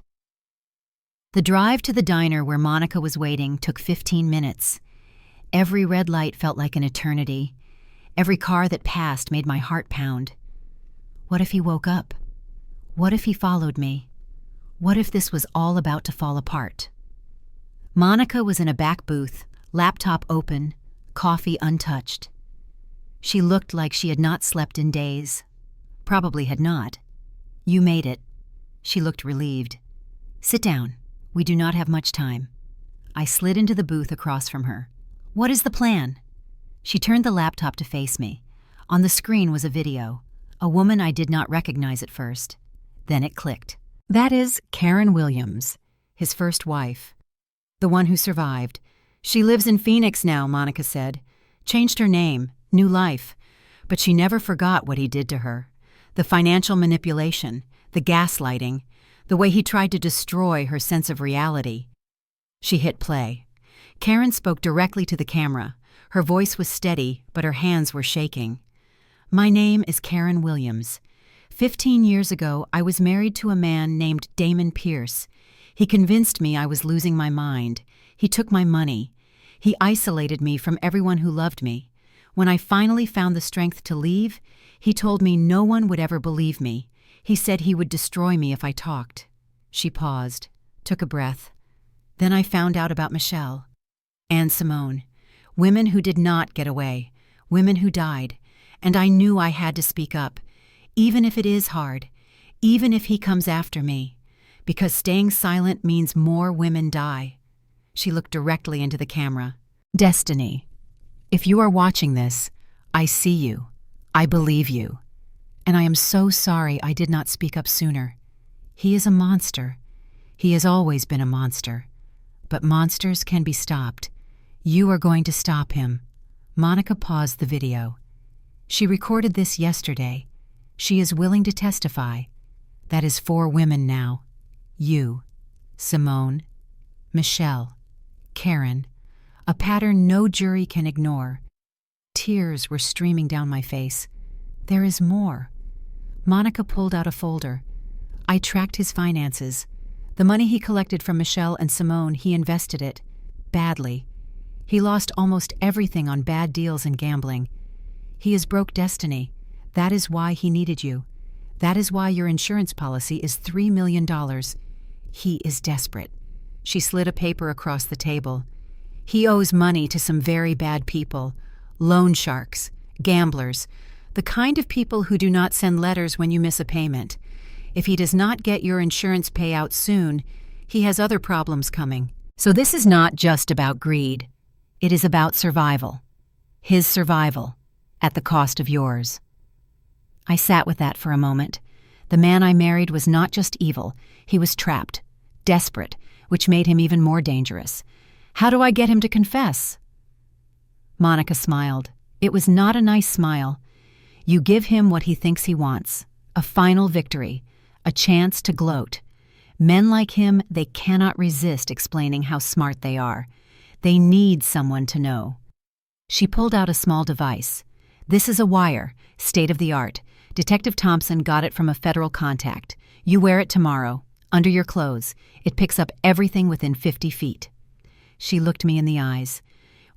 A: The drive to the diner where Monica was waiting took 15 minutes. Every red light felt like an eternity. Every car that passed made my heart pound. What if he woke up? What if he followed me? What if this was all about to fall apart? Monica was in a back booth, laptop open, coffee untouched. She looked like she had not slept in days. Probably had not. "You made it." She looked relieved. "Sit down. We do not have much time." I slid into the booth across from her. "What is the plan?" She turned the laptop to face me. On the screen was a video. A woman I did not recognize at first. Then it clicked. That is Karen Williams, his first wife. The one who survived. "She lives in Phoenix now," Monica said. "Changed her name, new life. But she never forgot what he did to her. The financial manipulation, the gaslighting, the way he tried to destroy her sense of reality." She hit play. Karen spoke directly to the camera. Her voice was steady, but her hands were shaking. "My name is Karen Williams. 15 years ago, I was married to a man named Damon Pierce. He convinced me I was losing my mind. He took my money. He isolated me from everyone who loved me. When I finally found the strength to leave, he told me no one would ever believe me. He said he would destroy me if I talked." She paused, took a breath. "Then I found out about Michelle and Simone. Women who did not get away. Women who died. And I knew I had to speak up. Even if it is hard. Even if he comes after me. Because staying silent means more women die." She looked directly into the camera. "Destiny, if you are watching this, I see you. I believe you. And I am so sorry I did not speak up sooner. He is a monster. He has always been a monster. But monsters can be stopped. You are going to stop him." Monica paused the video. "She recorded this yesterday. She is willing to testify. That is 4 women now. You, Simone, Michelle, Karen. A pattern no jury can ignore." Tears were streaming down my face. "There is more." Monica pulled out a folder. I tracked his finances. The money he collected from Michelle and Simone, he invested it. Badly. He lost almost everything on bad deals and gambling. He is broke destiny. That is why he needed you. That is why your insurance policy is $3 million. He is desperate. She slid a paper across the table. He owes money to some very bad people. Loan sharks, gamblers, the kind of people who do not send letters when you miss a payment. If he does not get your insurance payout soon, he has other problems coming. So this is not just about greed. It is about survival. His survival, at the cost of yours. I sat with that for a moment. The man I married was not just evil. He was trapped, desperate, which made him even more dangerous. How do I get him to confess? Monica smiled. It was not a nice smile. You give him what he thinks he wants. A final victory. A chance to gloat. Men like him, they cannot resist explaining how smart they are. They need someone to know. She pulled out a small device. This is a wire, state of the art. Detective Thompson got it from a federal contact. You wear it tomorrow, under your clothes. It picks up everything within 50 feet. She looked me in the eyes.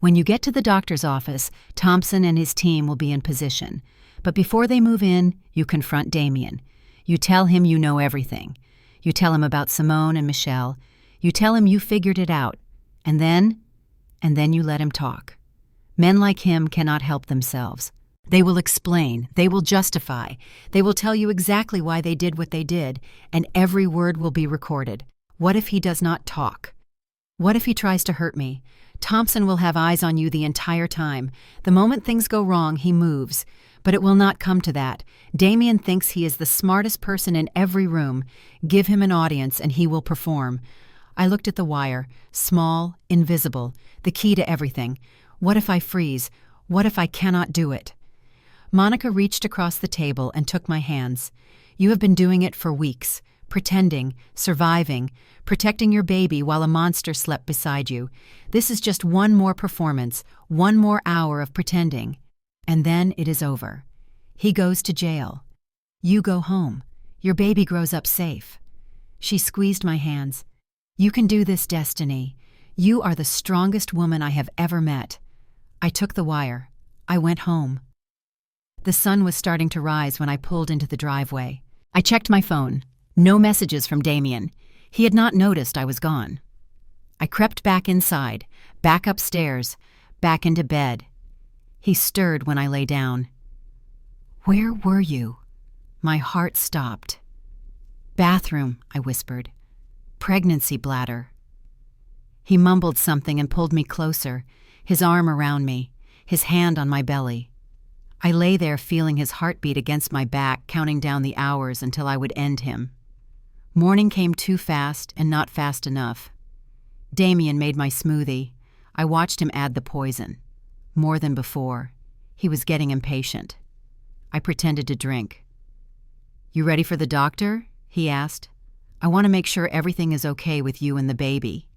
A: When you get to the doctor's office, Thompson and his team will be in position. But before they move in, you confront Damien. You tell him you know everything. You tell him about Simone and Michelle. You tell him you figured it out. And then you let him talk. Men like him cannot help themselves. They will explain. They will justify. They will tell you exactly why they did what they did, and every word will be recorded. What if he does not talk? What if he tries to hurt me? Thompson will have eyes on you the entire time. The moment things go wrong, he moves. But it will not come to that. Damien thinks he is the smartest person in every room. Give him an audience and he will perform. I looked at the wire. Small, invisible, the key to everything. What if I freeze? What if I cannot do it? Monica reached across the table and took my hands. You have been doing it for weeks. Pretending, surviving, protecting your baby while a monster slept beside you. This is just one more performance, one more hour of pretending. And then it is over. He goes to jail. You go home. Your baby grows up safe. She squeezed my hands. You can do this, Destiny. You are the strongest woman I have ever met. I took the wire. I went home. The sun was starting to rise when I pulled into the driveway. I checked my phone. No messages from Damien. He had not noticed I was gone. I crept back inside, back upstairs, back into bed. He stirred when I lay down. Where were you? My heart stopped. Bathroom, I whispered. Pregnancy bladder. He mumbled something and pulled me closer, his arm around me, his hand on my belly. I lay there feeling his heartbeat against my back, counting down the hours until I would end him. Morning came too fast and not fast enough. Damien made my smoothie. I watched him add the poison. More than before. He was getting impatient. I pretended to drink. You ready for the doctor? He asked. I want to make sure everything is okay with you and the baby.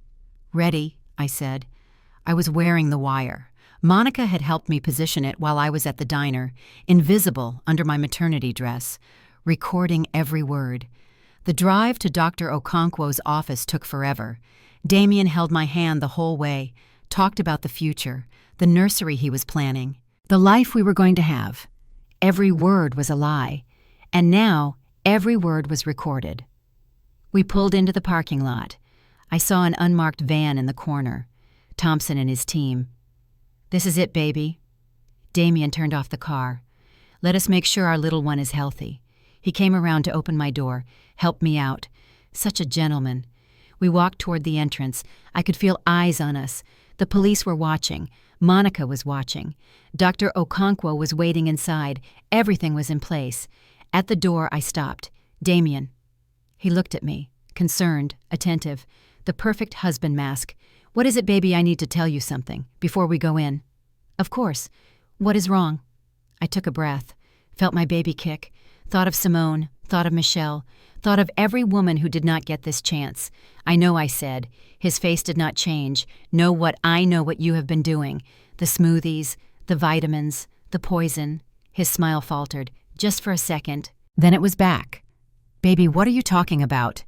A: Ready, I said. I was wearing the wire. Monica had helped me position it while I was at the diner, invisible under my maternity dress, recording every word. The drive to Dr. Okonkwo's office took forever. Damien held my hand the whole way, talked about the future, the nursery he was planning, the life we were going to have. Every word was a lie, and now every word was recorded. We pulled into the parking lot. I saw an unmarked van in the corner. Thompson and his team. This is it, baby. Damien turned off the car. Let us make sure our little one is healthy. He came around to open my door, helped me out. Such a gentleman. We walked toward the entrance. I could feel eyes on us. The police were watching. Monica was watching. Dr. Okonkwo was waiting inside. Everything was in place. At the door, I stopped. Damien. He looked at me, concerned, attentive, the perfect husband mask. "What is it, baby? I need to tell you something before we go in." "Of course. What is wrong?" I took a breath, felt my baby kick, thought of Simone, thought of Michelle, thought of every woman who did not get this chance. "I know," I said. His face did not change. "Know what I know what you have been doing. The smoothies, the vitamins, the poison." His smile faltered, just for a second. Then it was back. "Baby, what are you talking about?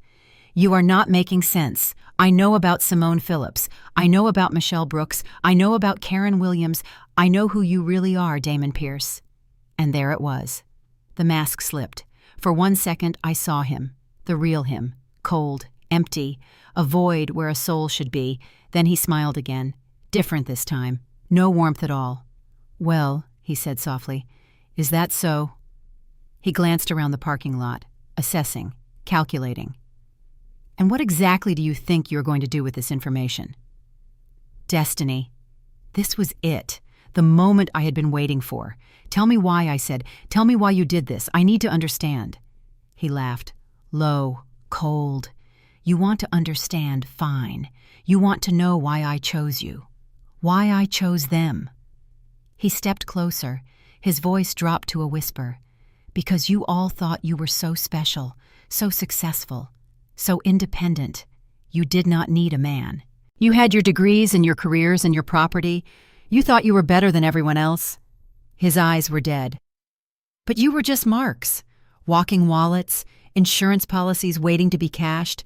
A: You are not making sense. I know about Simone Phillips. I know about Michelle Brooks. I know about Karen Williams. I know who you really are, Damon Pierce." And there it was. The mask slipped. For 1 second, I saw him, the real him, cold, empty, a void where a soul should be. Then he smiled again, different this time, no warmth at all. "Well," he said softly, "is that so?" He glanced around the parking lot, assessing, calculating. "And what exactly do you think you're going to do with this information?" Destiny. This was it, the moment I had been waiting for. "Tell me why," I said. "Tell me why you did this. I need to understand." He laughed, low, cold. "You want to understand, fine. You want to know why I chose you. Why I chose them." He stepped closer. His voice dropped to a whisper. "Because you all thought you were so special, so successful, so independent. You did not need a man. You had your degrees and your careers and your property. You thought you were better than everyone else." His eyes were dead. "But you were just marks, walking wallets, insurance policies waiting to be cashed,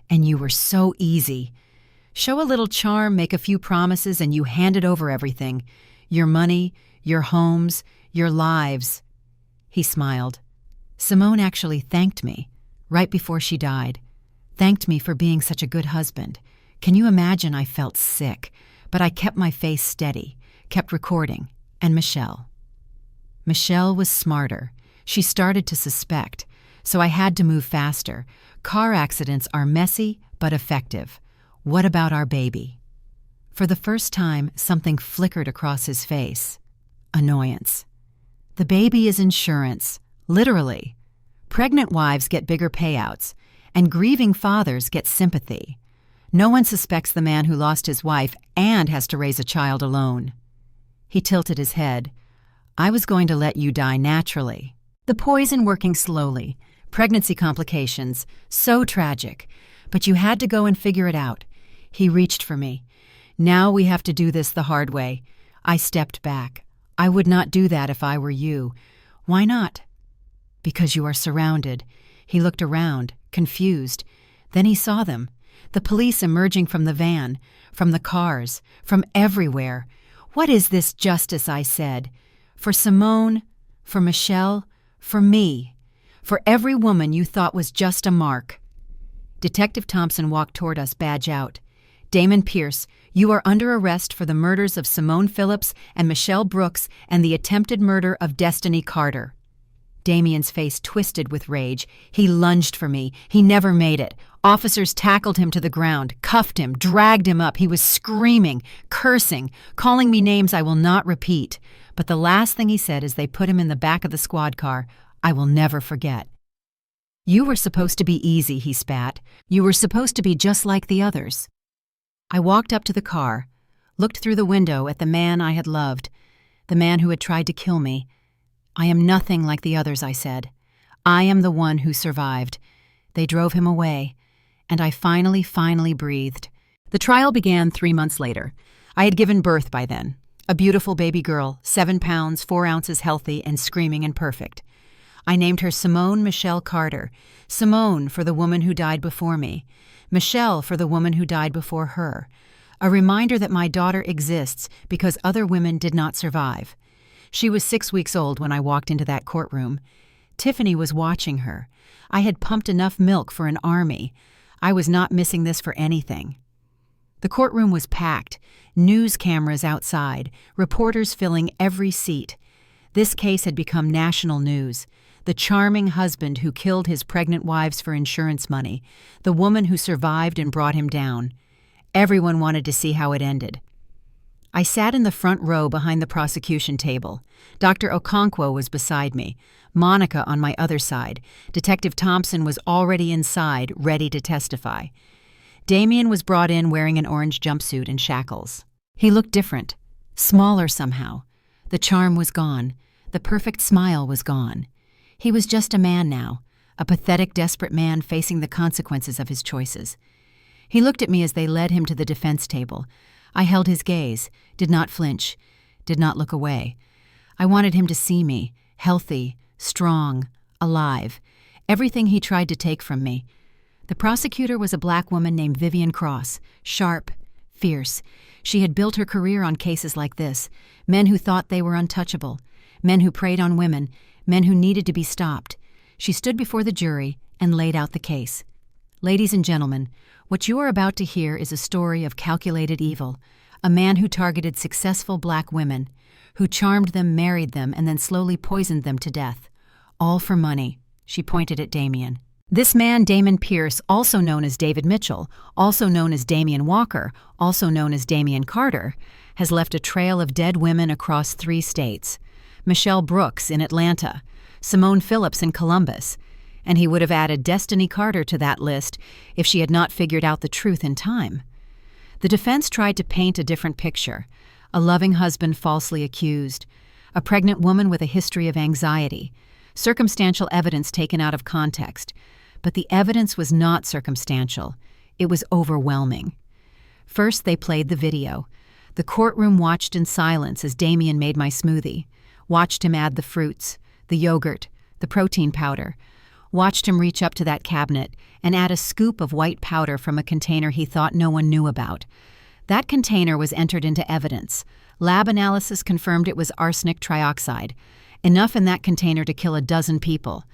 A: and you were so easy. Show a little charm, make a few promises, and you handed over everything. Your money, your homes, your lives." He smiled. "Simone actually thanked me, right before she died. Thanked me for being such a good husband. Can you imagine? I felt sick, but I kept my face steady, kept recording. And Michelle. Michelle was smarter. She started to suspect, so I had to move faster. Car accidents are messy, but effective. What about our baby?" For the first time, something flickered across his face. Annoyance. "The baby is insurance, literally. Pregnant wives get bigger payouts, and grieving fathers get sympathy. No one suspects the man who lost his wife and has to raise a child alone." He tilted his head. "I was going to let you die naturally. The poison working slowly, pregnancy complications, so tragic. But you had to go and figure it out." He reached for me. "Now we have to do this the hard way." I stepped back. "I would not do that if I were you." "Why not?" "Because you are surrounded." He looked around, confused. Then he saw them. The police emerging from the van, from the cars, from everywhere. "What is this justice?" I said. "For Simone, for Michelle, for me, for every woman you thought was just a mark." Detective Thompson walked toward us, badge out. "Damon Pierce, you are under arrest for the murders of Simone Phillips and Michelle Brooks and the attempted murder of Destiny Carter." Damien's face twisted with rage. He lunged for me. He never made it. Officers tackled him to the ground, cuffed him, dragged him up. He was screaming, cursing, calling me names I will not repeat. But the last thing he said as they put him in the back of the squad car, I will never forget. "You were supposed to be easy," he spat. "You were supposed to be just like the others." I walked up to the car, looked through the window at the man I had loved, the man who had tried to kill me. "I am nothing like the others," I said. "I am the one who survived." They drove him away, and I finally breathed. The trial began 3 months later. I had given birth by then. A beautiful baby girl, 7 pounds, 4 ounces healthy and screaming and perfect. I named her Simone Michelle Carter. Simone for the woman who died before me. Michelle for the woman who died before her. A reminder that my daughter exists because other women did not survive. She was 6 weeks old when I walked into that courtroom. Tiffany was watching her. I had pumped enough milk for an army. I was not missing this for anything. The courtroom was packed, news cameras outside, reporters filling every seat. This case had become national news. The charming husband who killed his pregnant wives for insurance money, the woman who survived and brought him down. Everyone wanted to see how it ended. I sat in the front row behind the prosecution table. Dr. Okonkwo was beside me, Monica on my other side. Detective Thompson was already inside, ready to testify. Damien was brought in wearing an orange jumpsuit and shackles. He looked different, smaller somehow. The charm was gone. The perfect smile was gone. He was just a man now, a pathetic, desperate man facing the consequences of his choices. He looked at me as they led him to the defense table. I held his gaze, did not flinch, did not look away. I wanted him to see me, healthy, strong, alive, everything he tried to take from me. The prosecutor was a black woman named Vivian Cross, sharp, fierce. She had built her career on cases like this, men who thought they were untouchable, men who preyed on women, men who needed to be stopped. She stood before the jury and laid out the case. Ladies and gentlemen, what you are about to hear is a story of calculated evil, a man who targeted successful black women, who charmed them, married them, and then slowly poisoned them to death. All for money. She pointed at Damien. This man, Damon Pierce, also known as David Mitchell, also known as Damian Walker, also known as Damian Carter, has left a trail of dead women across 3 states. Michelle Brooks in Atlanta, Simone Phillips in Columbus, and he would have added Destiny Carter to that list if she had not figured out the truth in time. The defense tried to paint a different picture: a loving husband falsely accused, a pregnant woman with a history of anxiety, circumstantial evidence taken out of context. But the evidence was not circumstantial. It was overwhelming. First, they played the video. The courtroom watched in silence as Damien made my smoothie, watched him add the fruits, the yogurt, the protein powder, watched him reach up to that cabinet and add a scoop of white powder from a container he thought no one knew about. That container was entered into evidence. Lab analysis confirmed it was arsenic trioxide, enough in that container to kill 12 people.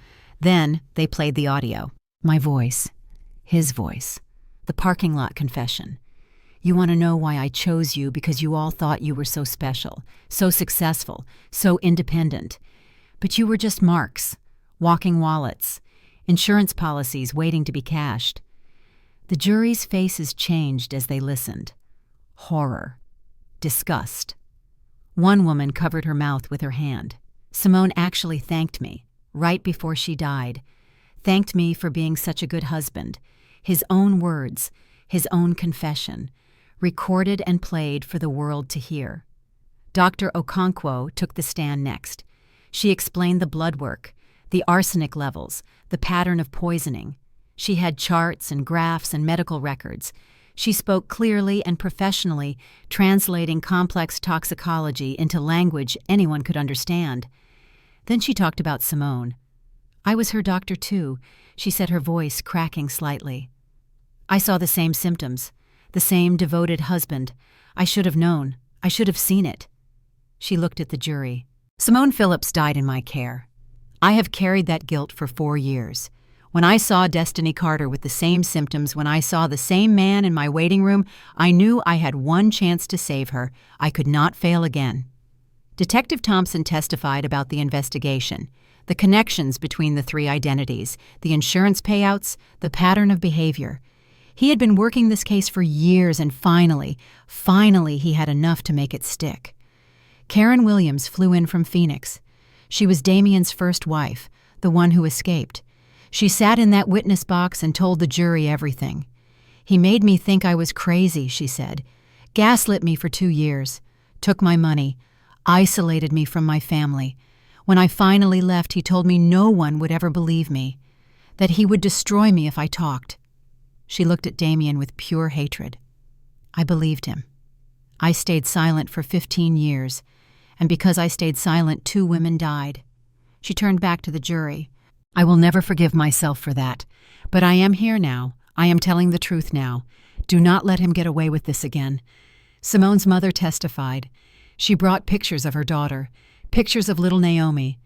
A: Then they played the audio. My voice, his voice, the parking lot confession. You want to know why I chose you? Because you all thought you were so special, so successful, so independent. But you were just marks, walking wallets, insurance policies waiting to be cashed. The jury's faces changed as they listened. Horror. Disgust. One woman covered her mouth with her hand. Simone actually thanked me, right before she died. Thanked me for being such a good husband. His own words, his own confession, recorded and played for the world to hear. Dr. Okonkwo took the stand next. She explained the blood work, the arsenic levels, the pattern of poisoning. She had charts and graphs and medical records. She spoke clearly and professionally, translating complex toxicology into language anyone could understand. Then she talked about Simone. I was her doctor too, she said, her voice cracking slightly. I saw the same symptoms, the same devoted husband. I should have known. I should have seen it. She looked at the jury. Simone Phillips died in my care. I have carried that guilt for 4 years. When I saw Destiny Carter with the same symptoms, when I saw the same man in my waiting room, I knew I had one chance to save her. I could not fail again. Detective Thompson testified about the investigation, the connections between the 3 identities, the insurance payouts, the pattern of behavior. He had been working this case for years, and finally he had enough to make it stick. Karen Williams flew in from Phoenix. She was Damien's first wife, the one who escaped. She sat in that witness box and told the jury everything. He made me think I was crazy, she said. Gaslit me for 2 years. Took my money. Isolated me from my family. When I finally left, he told me no one would ever believe me. That he would destroy me if I talked. She looked at Damien with pure hatred. I believed him. I stayed silent for 15 years. And because I stayed silent, 2 women died. She turned back to the jury. I will never forgive myself for that. But I am here now. I am telling the truth now. Do not let him get away with this again. Simone's mother testified. She brought pictures of her daughter, pictures of little Naomi.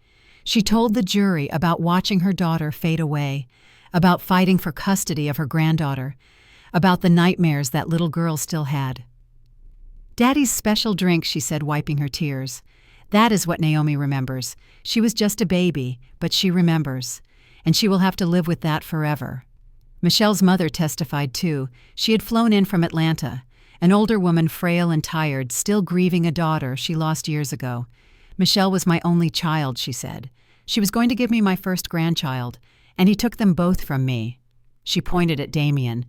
A: She told the jury about watching her daughter fade away, about fighting for custody of her granddaughter, about the nightmares that little girl still had. Daddy's special drink, she said, wiping her tears. That is what Naomi remembers. She was just a baby, but she remembers, and she will have to live with that forever. Michelle's mother testified too. She had flown in from Atlanta. An older woman, frail and tired, still grieving a daughter she lost years ago. Michelle was my only child, she said. She was going to give me my first grandchild, and he took them both from me. She pointed at Damien.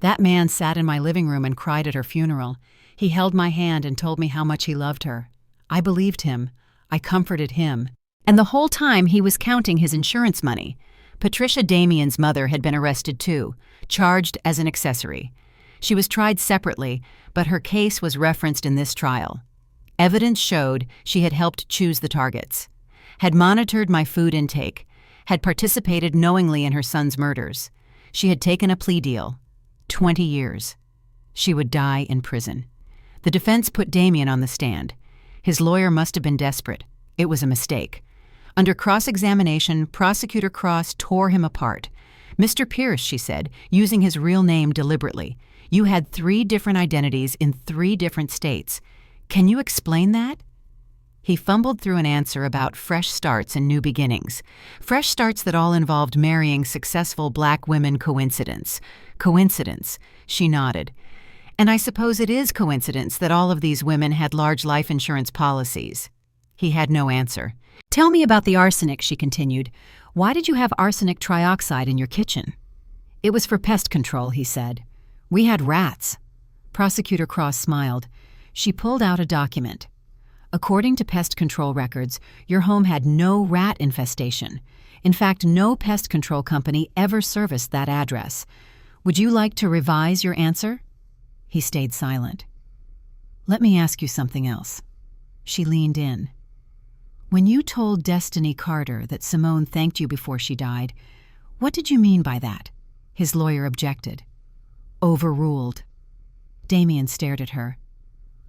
A: That man sat in my living room and cried at her funeral. He held my hand and told me how much he loved her. I believed him. I comforted him. And the whole time he was counting his insurance money. Patricia Damien's mother had been arrested too, charged as an accessory. She was tried separately, but her case was referenced in this trial. Evidence showed she had helped choose the targets, had monitored my food intake, had participated knowingly in her son's murders. She had taken a plea deal. 20 years. She would die in prison. The defense put Damien on the stand. His lawyer must have been desperate. It was a mistake. Under cross-examination, Prosecutor Cross tore him apart. "Mr. Pierce," she said, using his real name deliberately, "you had 3 different identities in 3 different states. Can you explain that?" He fumbled through an answer about fresh starts and new beginnings. Fresh starts that all involved marrying successful black women. Coincidence. Coincidence. She nodded. And I suppose it is coincidence that all of these women had large life insurance policies. He had no answer. "Tell me about the arsenic," she continued. "Why did you have arsenic trioxide in your kitchen?" "It was for pest control," he said. "We had rats." Prosecutor Cross smiled. She pulled out a document. "According to pest control records, your home had no rat infestation. In fact, no pest control company ever serviced that address. Would you like to revise your answer?" He stayed silent. "Let me ask you something else." She leaned in. "When you told Destiny Carter that Simone thanked you before she died, what did you mean by that?" His lawyer objected. "Overruled." Damien stared at her.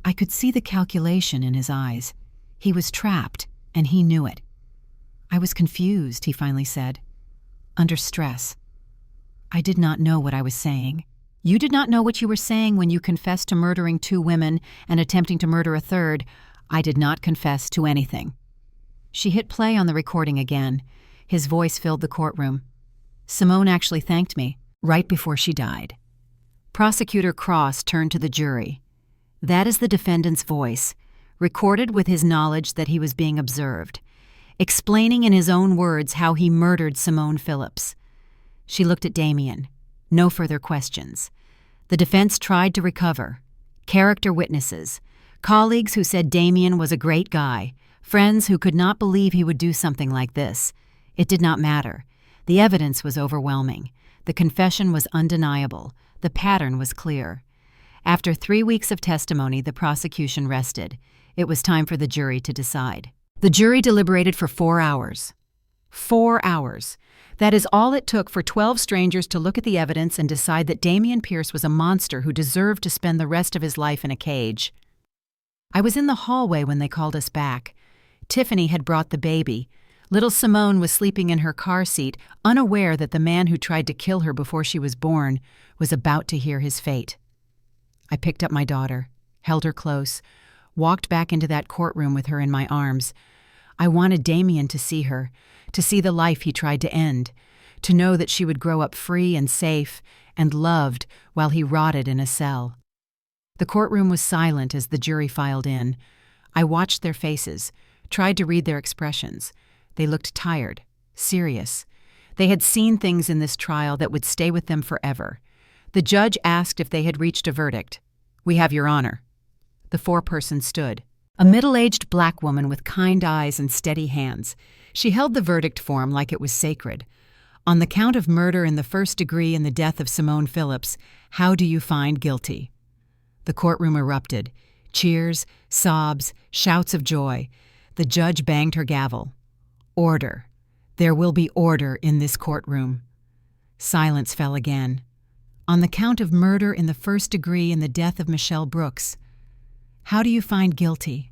A: I could see the calculation in his eyes. He was trapped, and he knew it. "I was confused," he finally said. "Under stress. I did not know what I was saying." "You did not know what you were saying when you confessed to murdering 2 women and attempting to murder a third." "I did not confess to anything." She hit play on the recording again. His voice filled the courtroom. "Simone actually thanked me, right before she died." Prosecutor Cross turned to the jury. That is the defendant's voice, recorded with his knowledge that he was being observed, explaining in his own words how he murdered Simone Phillips. She looked at Damien. No further questions. The defense tried to recover. Character witnesses, colleagues who said Damien was a great guy, friends who could not believe he would do something like this. It did not matter. The evidence was overwhelming. The confession was undeniable. The pattern was clear. After 3 weeks of testimony, the prosecution rested. It was time for the jury to decide. The jury deliberated for 4 hours. 4 hours. That is all it took for 12 strangers to look at the evidence and decide that Damien Pierce was a monster who deserved to spend the rest of his life in a cage. I was in the hallway when they called us back. Tiffany had brought the baby. Little Simone was sleeping in her car seat, unaware that the man who tried to kill her before she was born was about to hear his fate. I picked up my daughter, held her close, walked back into that courtroom with her in my arms. I wanted Damien to see her, to see the life he tried to end, to know that she would grow up free and safe and loved while he rotted in a cell. The courtroom was silent as the jury filed in. I watched their faces, tried to read their expressions. They looked tired, serious. They had seen things in this trial that would stay with them forever. The judge asked if they had reached a verdict. "We have, Your Honor." The foreperson stood. A middle-aged black woman with kind eyes and steady hands. She held the verdict form like it was sacred. "On the count of murder in the first degree in the death of Simone Phillips, how do you find guilty?" The courtroom erupted. Cheers, sobs, shouts of joy. The judge banged her gavel. "Order. There will be order in this courtroom." Silence fell again. "On the count of murder in the first degree in the death of Michelle Brooks, how do you find guilty?"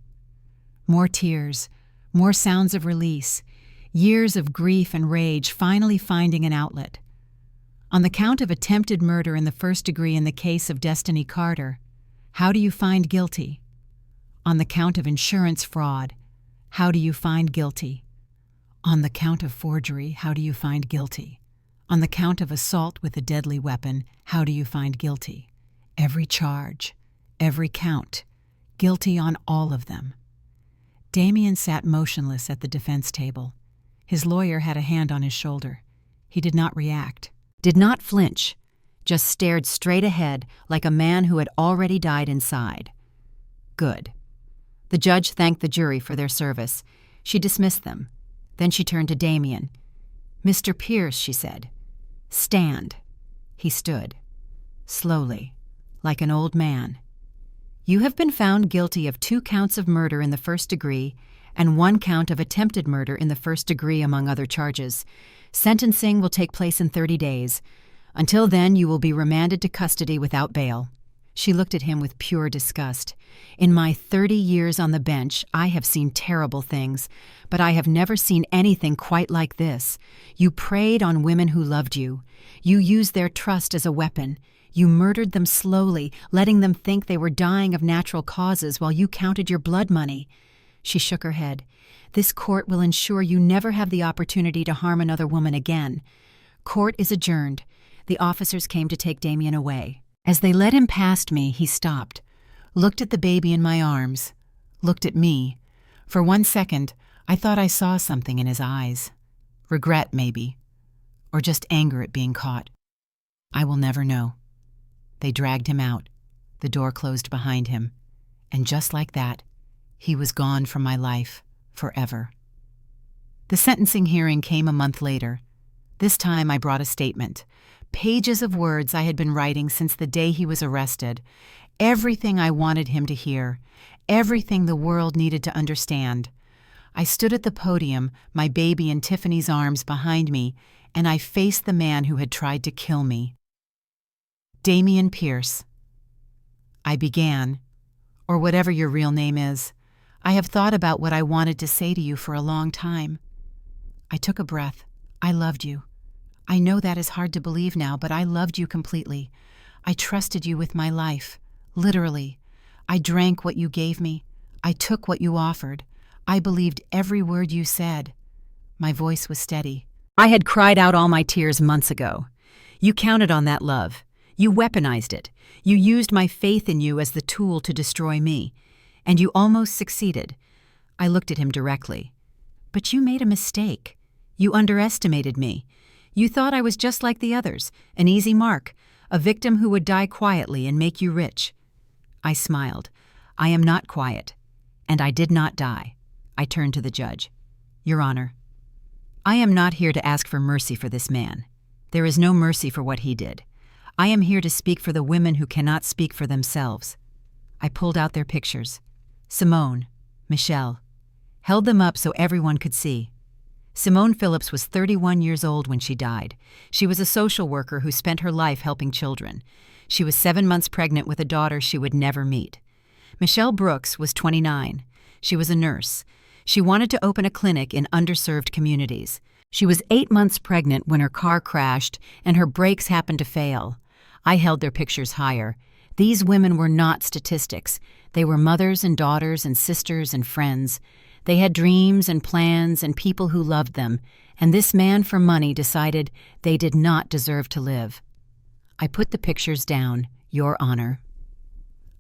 A: More tears, more sounds of release, years of grief and rage finally finding an outlet. "On the count of attempted murder in the first degree in the case of Destiny Carter, how do you find guilty?" "On the count of insurance fraud, how do you find guilty?" "On the count of forgery, how do you find guilty?" "On the count of assault with a deadly weapon, how do you find guilty?" Every charge, Every count. Guilty on all of them. Damien sat motionless at the defense table. His lawyer had a hand on his shoulder. He did not react, did not flinch, just stared straight ahead like a man who had already died inside. Good. The judge thanked the jury for their service. She dismissed them. Then she turned to Damien. "Mr. Pierce," she said, "stand." He stood, slowly, like an old man. "You have been found guilty of 2 counts of murder in the first degree and 1 count of attempted murder in the first degree, among other charges. Sentencing will take place in 30 days. Until then, you will be remanded to custody without bail." She looked at him with pure disgust. "In my 30 years on the bench, I have seen terrible things, but I have never seen anything quite like this. You preyed on women who loved you. You used their trust as a weapon. You murdered them slowly, letting them think they were dying of natural causes while you counted your blood money." She shook her head. "This court will ensure you never have the opportunity to harm another woman again." Court is adjourned. The officers came to take Damien away. As they led him past me, he stopped, looked at the baby in my arms, looked at me. For 1 second, I thought I saw something in his eyes. Regret, maybe. Or just anger at being caught. I will never know. They dragged him out. The door closed behind him. And just like that, he was gone from my life forever. The sentencing hearing came a month later. This time I brought a statement. Pages of words I had been writing since the day he was arrested. Everything I wanted him to hear. Everything the world needed to understand. I stood at the podium, my baby in Tiffany's arms behind me, and I faced the man who had tried to kill me. Damien Pierce. I began, or whatever your real name is. I have thought about what I wanted to say to you for a long time. I took a breath. I loved you. I know that is hard to believe now, but I loved you completely. I trusted you with my life, literally. I drank what you gave me. I took what you offered. I believed every word you said. My voice was steady. I had cried out all my tears months ago. You counted on that love. You weaponized it. You used my faith in you as the tool to destroy me. And you almost succeeded. I looked at him directly. But you made a mistake. You underestimated me. You thought I was just like the others, an easy mark, a victim who would die quietly and make you rich. I smiled. I am not quiet. And I did not die. I turned to the judge. Your Honor, I am not here to ask for mercy for this man. There is no mercy for what he did. I am here to speak for the women who cannot speak for themselves. I pulled out their pictures. Simone, Michelle. Held them up so everyone could see. Simone Phillips was 31 years old when she died. She was a social worker who spent her life helping children. She was 7 months pregnant with a daughter she would never meet. Michelle Brooks was 29. She was a nurse. She wanted to open a clinic in underserved communities. She was 8 months pregnant when her car crashed and her brakes happened to fail. I held their pictures higher. These women were not statistics. They were mothers and daughters and sisters and friends. They had dreams and plans and people who loved them, and this man for money decided they did not deserve to live. I put the pictures down, Your Honor.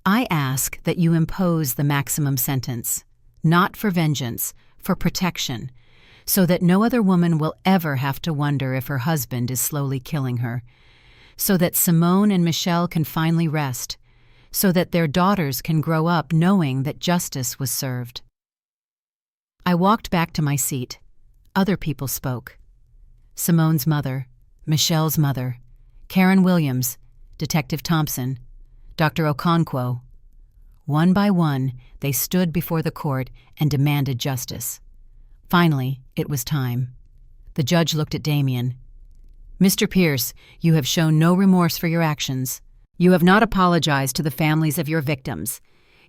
A: I ask that you impose the maximum sentence, not for vengeance, for protection, so that no other woman will ever have to wonder if her husband is slowly killing her, so that Simone and Michelle can finally rest, so that their daughters can grow up knowing that justice was served. I walked back to my seat. Other people spoke. Simone's mother, Michelle's mother, Karen Williams, Detective Thompson, Dr. Okonkwo. One by one, they stood before the court and demanded justice. Finally, it was time. The judge looked at Damien. Mr. Pierce, you have shown no remorse for your actions. You have not apologized to the families of your victims.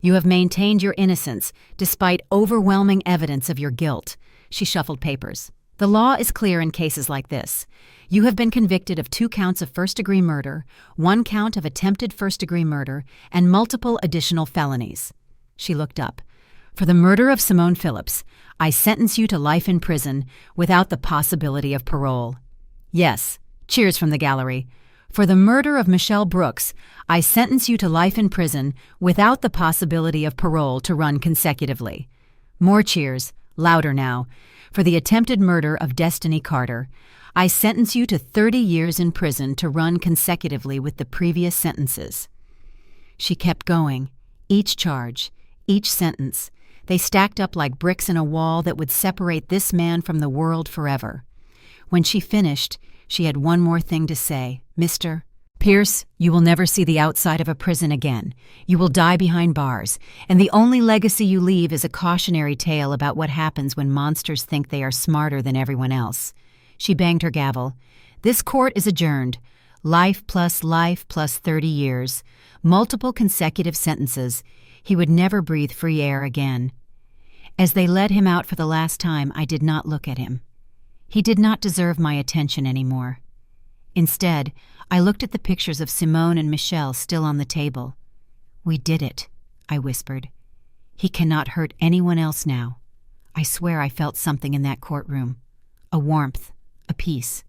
A: You have maintained your innocence, despite overwhelming evidence of your guilt. She shuffled papers. The law is clear in cases like this. You have been convicted of 2 counts of first-degree murder, 1 count of attempted first-degree murder, and multiple additional felonies. She looked up. For the murder of Simone Phillips, I sentence you to life in prison without the possibility of parole. Yes, cheers from the gallery. For the murder of Michelle Brooks, I sentence you to life in prison without the possibility of parole to run consecutively. More cheers, louder now. For the attempted murder of Destiny Carter, I sentence you to 30 years in prison to run consecutively with the previous sentences. She kept going. Each charge, each sentence, they stacked up like bricks in a wall that would separate this man from the world forever. When she finished, she had one more thing to say. Mr. Pierce, you will never see the outside of a prison again. You will die behind bars, and the only legacy you leave is a cautionary tale about what happens when monsters think they are smarter than everyone else. She banged her gavel. This court is adjourned. Life plus 30 years. Multiple consecutive sentences. He would never breathe free air again. As they led him out for the last time, I did not look at him. He did not deserve my attention anymore. Instead, I looked at the pictures of Simone and Michelle still on the table. We did it, I whispered. He cannot hurt anyone else now. I swear I felt something in that courtroom. A warmth, a peace.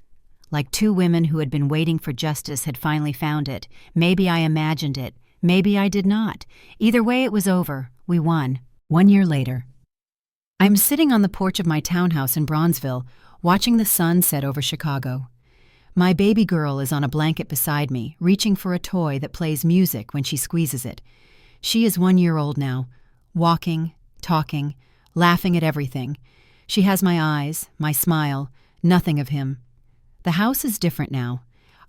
A: Like two women who had been waiting for justice had finally found it. Maybe I imagined it. Maybe I did not. Either way, it was over. We won. 1 year later. I'm sitting on the porch of my townhouse in Bronzeville, watching the sun set over Chicago. My baby girl is on a blanket beside me, reaching for a toy that plays music when she squeezes it. She is 1 year old now, walking, talking, laughing at everything. She has my eyes, my smile, nothing of him. The house is different now.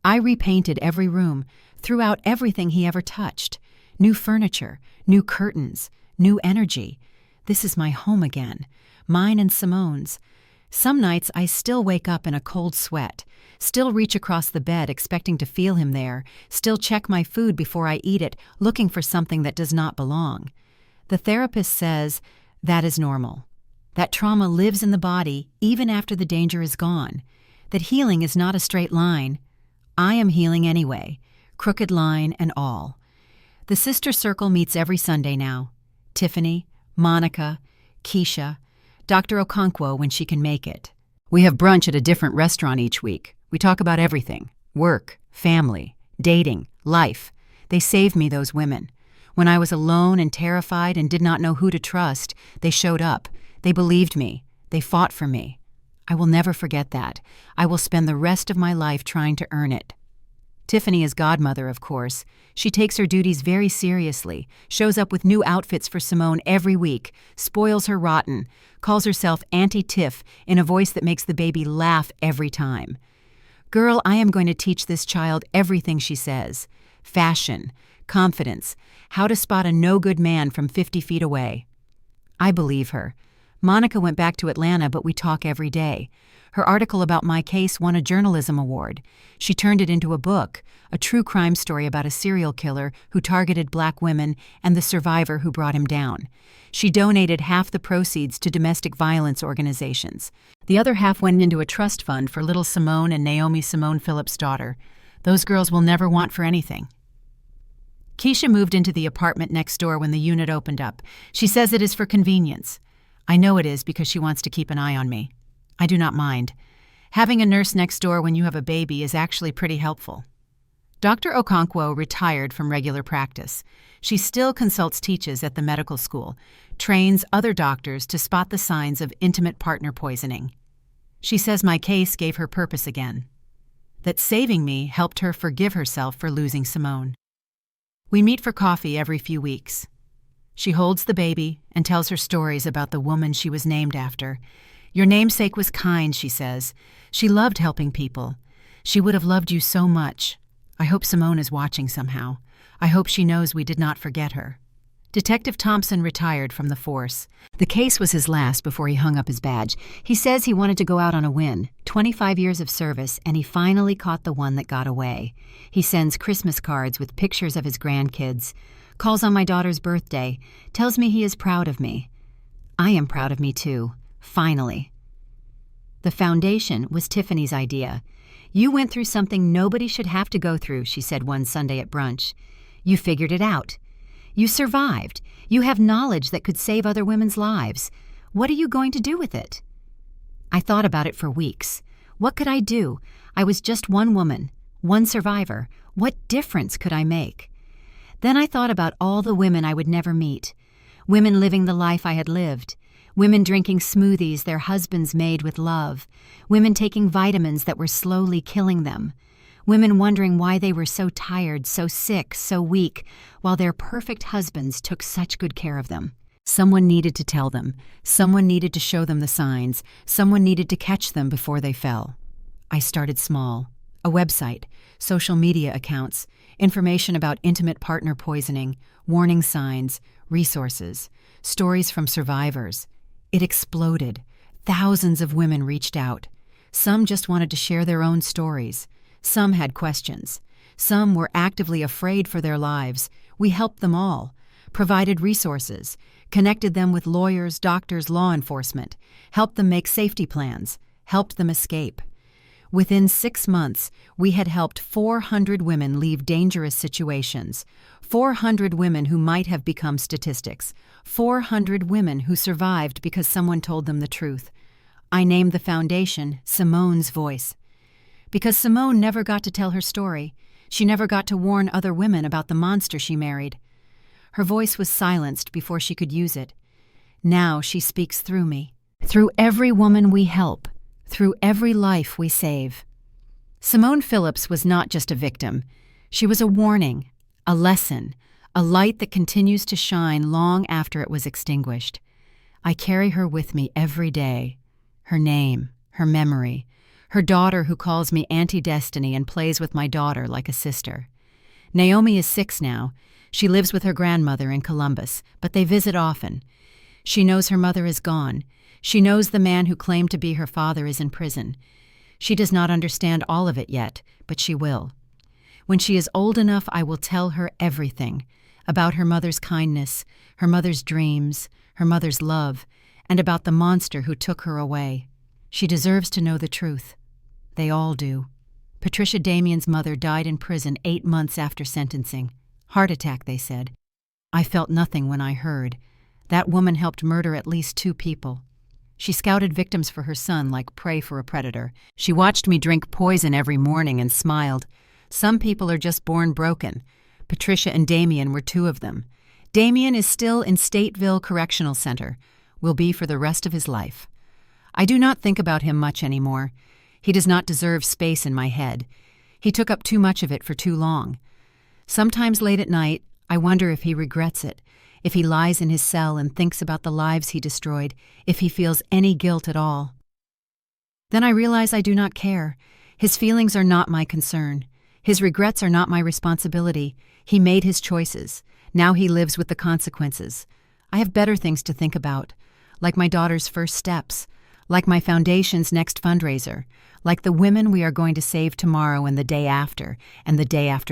A: I repainted every room, threw out everything he ever touched. New furniture, new curtains, new energy. This is my home again, mine and Simone's. Some nights I still wake up in a cold sweat, still reach across the bed expecting to feel him there, still check my food before I eat it, looking for something that does not belong. The therapist says that is normal, that trauma lives in the body even after the danger is gone, that healing is not a straight line. I am healing anyway, crooked line and all. The sister circle meets every Sunday now. Tiffany, Monica, Keisha, Dr. Okonkwo when she can make it. We have brunch at a different restaurant each week. We talk about everything. Work, family, dating, life. They saved me, those women. When I was alone and terrified and did not know who to trust, they showed up. They believed me. They fought for me. I will never forget that. I will spend the rest of my life trying to earn it. Tiffany is godmother, of course. She takes her duties very seriously, shows up with new outfits for Simone every week, spoils her rotten, calls herself Auntie Tiff in a voice that makes the baby laugh every time. Girl, I am going to teach this child everything she says. Fashion, confidence, how to spot a no-good man from 50 feet away. I believe her. Monica went back to Atlanta, but we talk every day. Her article about my case won a journalism award. She turned it into a book, a true crime story about a serial killer who targeted black women and the survivor who brought him down. She donated half the proceeds to domestic violence organizations. The other half went into a trust fund for little Simone and Naomi Simone Phillips' daughter. Those girls will never want for anything. Keisha moved into the apartment next door when the unit opened up. She says it is for convenience. I know it is because she wants to keep an eye on me. I do not mind. Having a nurse next door when you have a baby is actually pretty helpful. Dr. Okonkwo retired from regular practice. She still consults teachers at the medical school, trains other doctors to spot the signs of intimate partner poisoning. She says my case gave her purpose again, that saving me helped her forgive herself for losing Simone. We meet for coffee every few weeks. She holds the baby and tells her stories about the woman she was named after. Your namesake was kind, she says. She loved helping people. She would have loved you so much. I hope Simone is watching somehow. I hope she knows we did not forget her. Detective Thompson retired from the force. The case was his last before he hung up his badge. He says he wanted to go out on a win, 25 years of service, and he finally caught the one that got away. He sends Christmas cards with pictures of his grandkids, calls on my daughter's birthday, tells me he is proud of me. I am proud of me too, finally. The foundation was Tiffany's idea. You went through something nobody should have to go through, she said one Sunday at brunch. You figured it out. You survived. You have knowledge that could save other women's lives. What are you going to do with it? I thought about it for weeks. What could I do? I was just one woman, One survivor. What difference could I make? Then I thought about all the women I would never meet. Women living the life I had lived. Women drinking smoothies their husbands made with love. Women taking vitamins that were slowly killing them. Women wondering why they were so tired, so sick, so weak, while their perfect husbands took such good care of them. Someone needed to tell them. Someone needed to show them the signs. Someone needed to catch them before they fell. I started small. A website, social media accounts, information about intimate partner poisoning, warning signs, resources, stories from survivors. It exploded. Thousands of women reached out. Some just wanted to share their own stories. Some had questions. Some were actively afraid for their lives. We helped them all, provided resources, connected them with lawyers, doctors, law enforcement, helped them make safety plans, helped them escape. Within 6 months, we had helped 400 women leave dangerous situations, 400 women who might have become statistics, 400 women who survived because someone told them the truth. I named the foundation Simone's Voice. Because Simone never got to tell her story. She never got to warn other women about the monster she married. Her voice was silenced before she could use it. Now she speaks through me, through every woman we help, through every life we save. Simone Phillips was not just a victim. She was a warning, a lesson, a light that continues to shine long after it was extinguished. I carry her with me every day. Her name, her memory, her daughter who calls me Auntie Destiny and plays with my daughter like a sister. Naomi is 6 now. She lives with her grandmother in Columbus, but they visit often. She knows her mother is gone. She knows the man who claimed to be her father is in prison. She does not understand all of it yet, but she will. When she is old enough, I will tell her everything about her mother's kindness, her mother's dreams, her mother's love, and about the monster who took her away. She deserves to know the truth. They all do. Patricia Damien's mother died in prison 8 months after sentencing. Heart attack, they said. I felt nothing when I heard. That woman helped murder at least 2 people. She scouted victims for her son like prey for a predator. She watched me drink poison every morning and smiled. Some people are just born broken. Patricia and Damien were 2 of them. Damien is still in Stateville Correctional Center. Will be for the rest of his life. I do not think about him much anymore. He does not deserve space in my head. He took up too much of it for too long. Sometimes late at night, I wonder if he regrets it, if he lies in his cell and thinks about the lives he destroyed, if he feels any guilt at all. Then I realize I do not care. His feelings are not my concern. His regrets are not my responsibility. He made his choices. Now he lives with the consequences. I have better things to think about, like my daughter's first steps, like my foundation's next fundraiser, like the women we are going to save tomorrow and the day after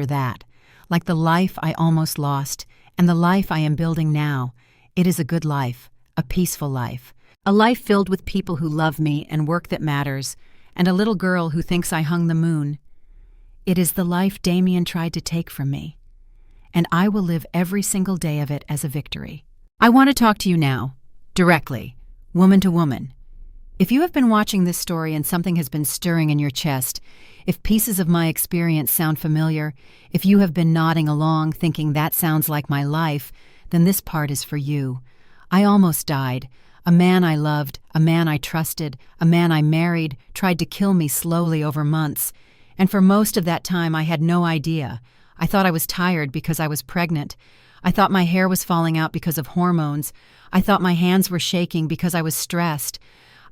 A: that, like the life I almost lost and the life I am building now. It is a good life, a peaceful life, a life filled with people who love me and work that matters, and a little girl who thinks I hung the moon. It is the life Damien tried to take from me, and I will live every single day of it as a victory. I want to talk to you now, directly, woman to woman. If you have been watching this story and something has been stirring in your chest, if pieces of my experience sound familiar, if you have been nodding along thinking that sounds like my life, then this part is for you. I almost died. A man I loved, a man I trusted, a man I married, tried to kill me slowly over months. And for most of that time I had no idea. I thought I was tired because I was pregnant. I thought my hair was falling out because of hormones. I thought my hands were shaking because I was stressed.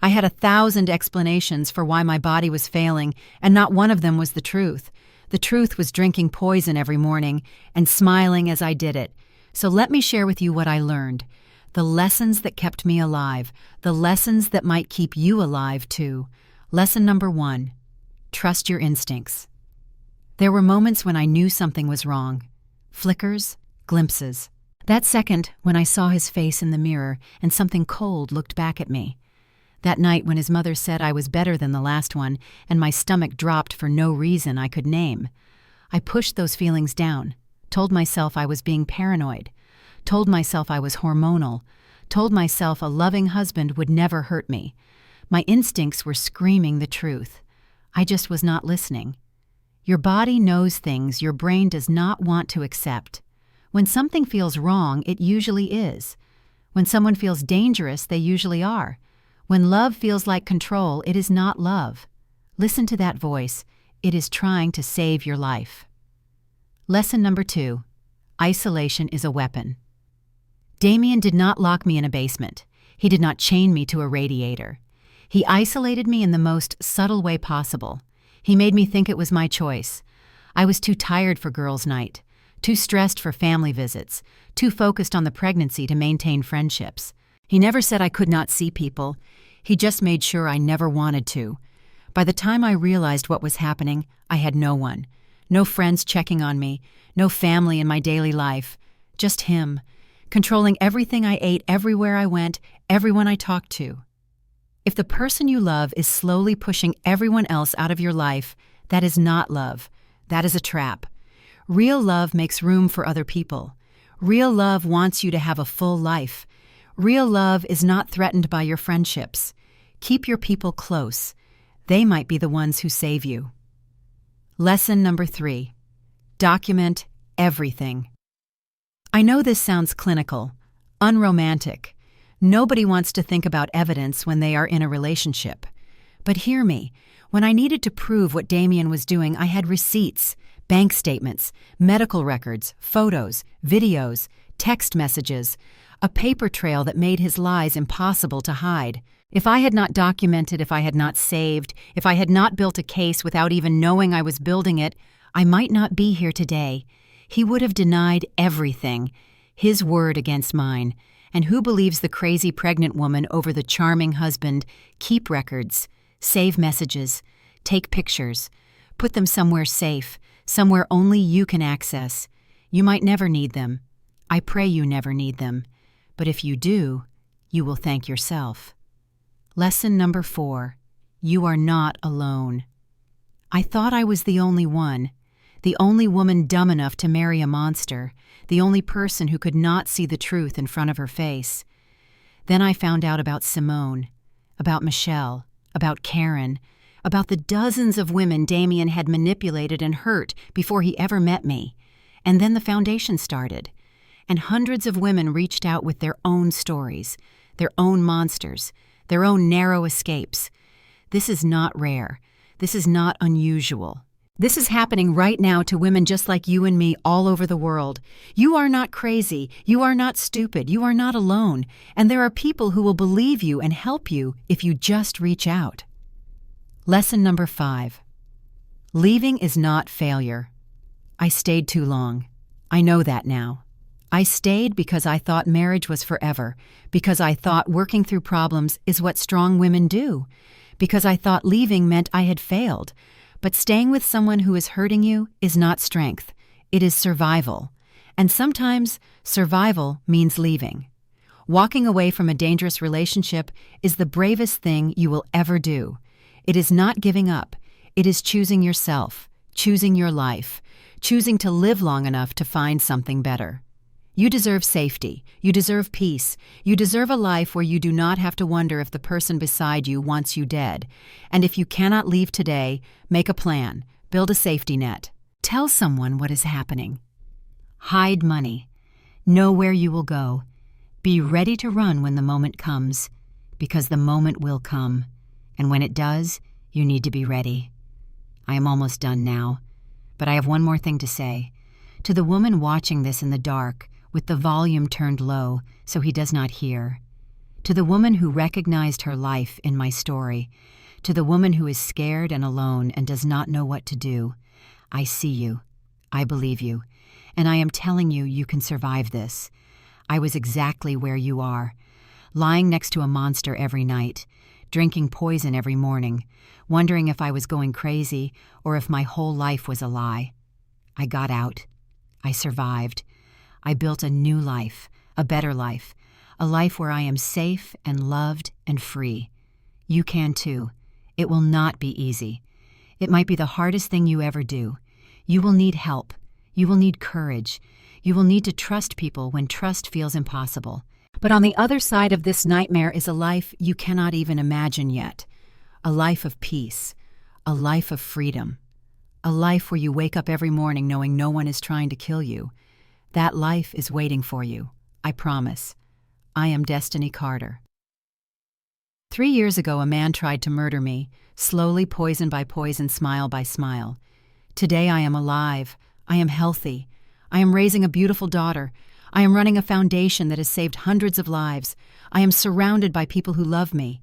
A: I had 1,000 explanations for why my body was failing, and not one of them was the truth. The truth was drinking poison every morning and smiling as I did it. So let me share with you what I learned. The lessons that kept me alive. The lessons that might keep you alive, too. Lesson number 1. Trust your instincts. There were moments when I knew something was wrong. Flickers, glimpses. That second when I saw his face in the mirror and something cold looked back at me. That night when his mother said I was better than the last one and my stomach dropped for no reason I could name. I pushed those feelings down, told myself I was being paranoid, told myself I was hormonal, told myself a loving husband would never hurt me. My instincts were screaming the truth. I just was not listening. Your body knows things your brain does not want to accept. When something feels wrong, it usually is. When someone feels dangerous, they usually are. When love feels like control, it is not love. Listen to that voice. It is trying to save your life. Lesson number 2. Isolation is a weapon. Damien did not lock me in a basement. He did not chain me to a radiator. He isolated me in the most subtle way possible. He made me think it was my choice. I was too tired for girls' night, too stressed for family visits, too focused on the pregnancy to maintain friendships. He never said I could not see people. He just made sure I never wanted to. By the time I realized what was happening, I had no one. No friends checking on me, no family in my daily life. Just him, controlling everything I ate, everywhere I went, everyone I talked to. If the person you love is slowly pushing everyone else out of your life, that is not love. That is a trap. Real love makes room for other people. Real love wants you to have a full life. Real love is not threatened by your friendships. Keep your people close. They might be the ones who save you. Lesson number 3. Document everything. I know this sounds clinical, unromantic. Nobody wants to think about evidence when they are in a relationship. But hear me, when I needed to prove what Damien was doing, I had receipts, bank statements, medical records, photos, videos, text messages, a paper trail that made his lies impossible to hide. If I had not documented, if I had not saved, if I had not built a case without even knowing I was building it, I might not be here today. He would have denied everything, his word against mine. And who believes the crazy pregnant woman over the charming husband? Keep records, save messages, take pictures, put them somewhere safe, somewhere only you can access. You might never need them. I pray you never need them. But if you do, you will thank yourself. Lesson number 4. You are not alone. I thought I was the only one, the only woman dumb enough to marry a monster, the only person who could not see the truth in front of her face. Then I found out about Simone, about Michelle, about Karen, about the dozens of women Damien had manipulated and hurt before he ever met me. And then the foundation started, and hundreds of women reached out with their own stories, their own monsters, their own narrow escapes. This is not rare. This is not unusual. This is happening right now to women just like you and me all over the world. You are not crazy. You are not stupid. You are not alone. And there are people who will believe you and help you if you just reach out. Lesson number 5. Leaving is not failure. I stayed too long. I know that now. I stayed because I thought marriage was forever, because I thought working through problems is what strong women do, because I thought leaving meant I had failed. But staying with someone who is hurting you is not strength. It is survival. And sometimes survival means leaving. Walking away from a dangerous relationship is the bravest thing you will ever do. It is not giving up. It is choosing yourself, choosing your life, choosing to live long enough to find something better. You deserve safety. You deserve peace. You deserve a life where you do not have to wonder if the person beside you wants you dead. And if you cannot leave today, make a plan. Build a safety net. Tell someone what is happening. Hide money. Know where you will go. Be ready to run when the moment comes, because the moment will come. And when it does, you need to be ready. I am almost done now, but I have one more thing to say. To the woman watching this in the dark, with the volume turned low so he does not hear. To the woman who recognized her life in my story. To the woman who is scared and alone and does not know what to do. I see you. I believe you. And I am telling you, you can survive this. I was exactly where you are. Lying next to a monster every night. Drinking poison every morning. Wondering if I was going crazy or if my whole life was a lie. I got out. I survived. I built a new life, a better life, a life where I am safe and loved and free. You can too. It will not be easy. It might be the hardest thing you ever do. You will need help. You will need courage. You will need to trust people when trust feels impossible. But on the other side of this nightmare is a life you cannot even imagine yet. A life of peace. A life of freedom. A life where you wake up every morning knowing no one is trying to kill you. That life is waiting for you. I promise. I am Destiny Carter. 3 years ago, a man tried to murder me, slowly, poison by poison, smile by smile. Today I am alive. I am healthy. I am raising a beautiful daughter. I am running a foundation that has saved hundreds of lives. I am surrounded by people who love me.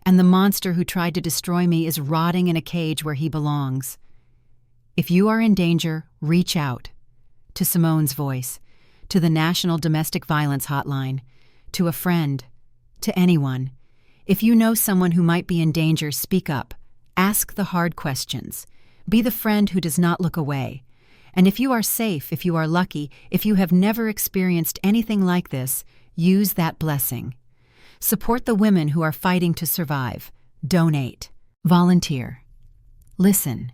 A: And the monster who tried to destroy me is rotting in a cage where he belongs. If you are in danger, reach out. To Simone's Voice, to the National Domestic Violence Hotline, to a friend, to anyone. If you know someone who might be in danger, speak up. Ask the hard questions. Be the friend who does not look away. And if you are safe, if you are lucky, if you have never experienced anything like this, use that blessing. Support the women who are fighting to survive. Donate. Volunteer. Listen.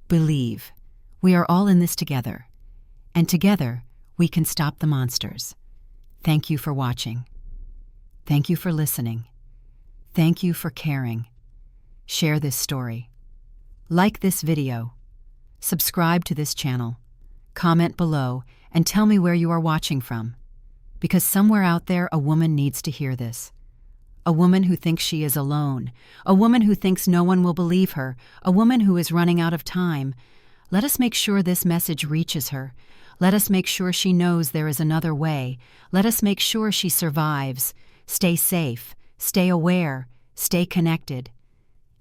A: Believe. We are all in this together. And together, we can stop the monsters. Thank you for watching. Thank you for listening. Thank you for caring. Share this story. Like this video. Subscribe to this channel. Comment below and tell me where you are watching from. Because somewhere out there, a woman needs to hear this. A woman who thinks she is alone. A woman who thinks no one will believe her. A woman who is running out of time. Let us make sure this message reaches her. Let us make sure she knows there is another way. Let us make sure she survives. Stay safe. Stay aware. Stay connected.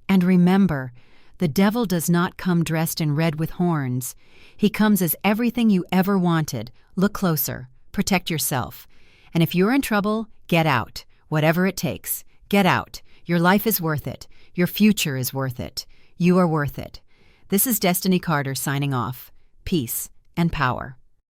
A: And remember, the devil does not come dressed in red with horns. He comes as everything you ever wanted. Look closer. Protect yourself. And if you're in trouble, get out. Whatever it takes. Get out. Your life is worth it. Your future is worth it. You are worth it. This is Destiny Carter signing off. Peace and power.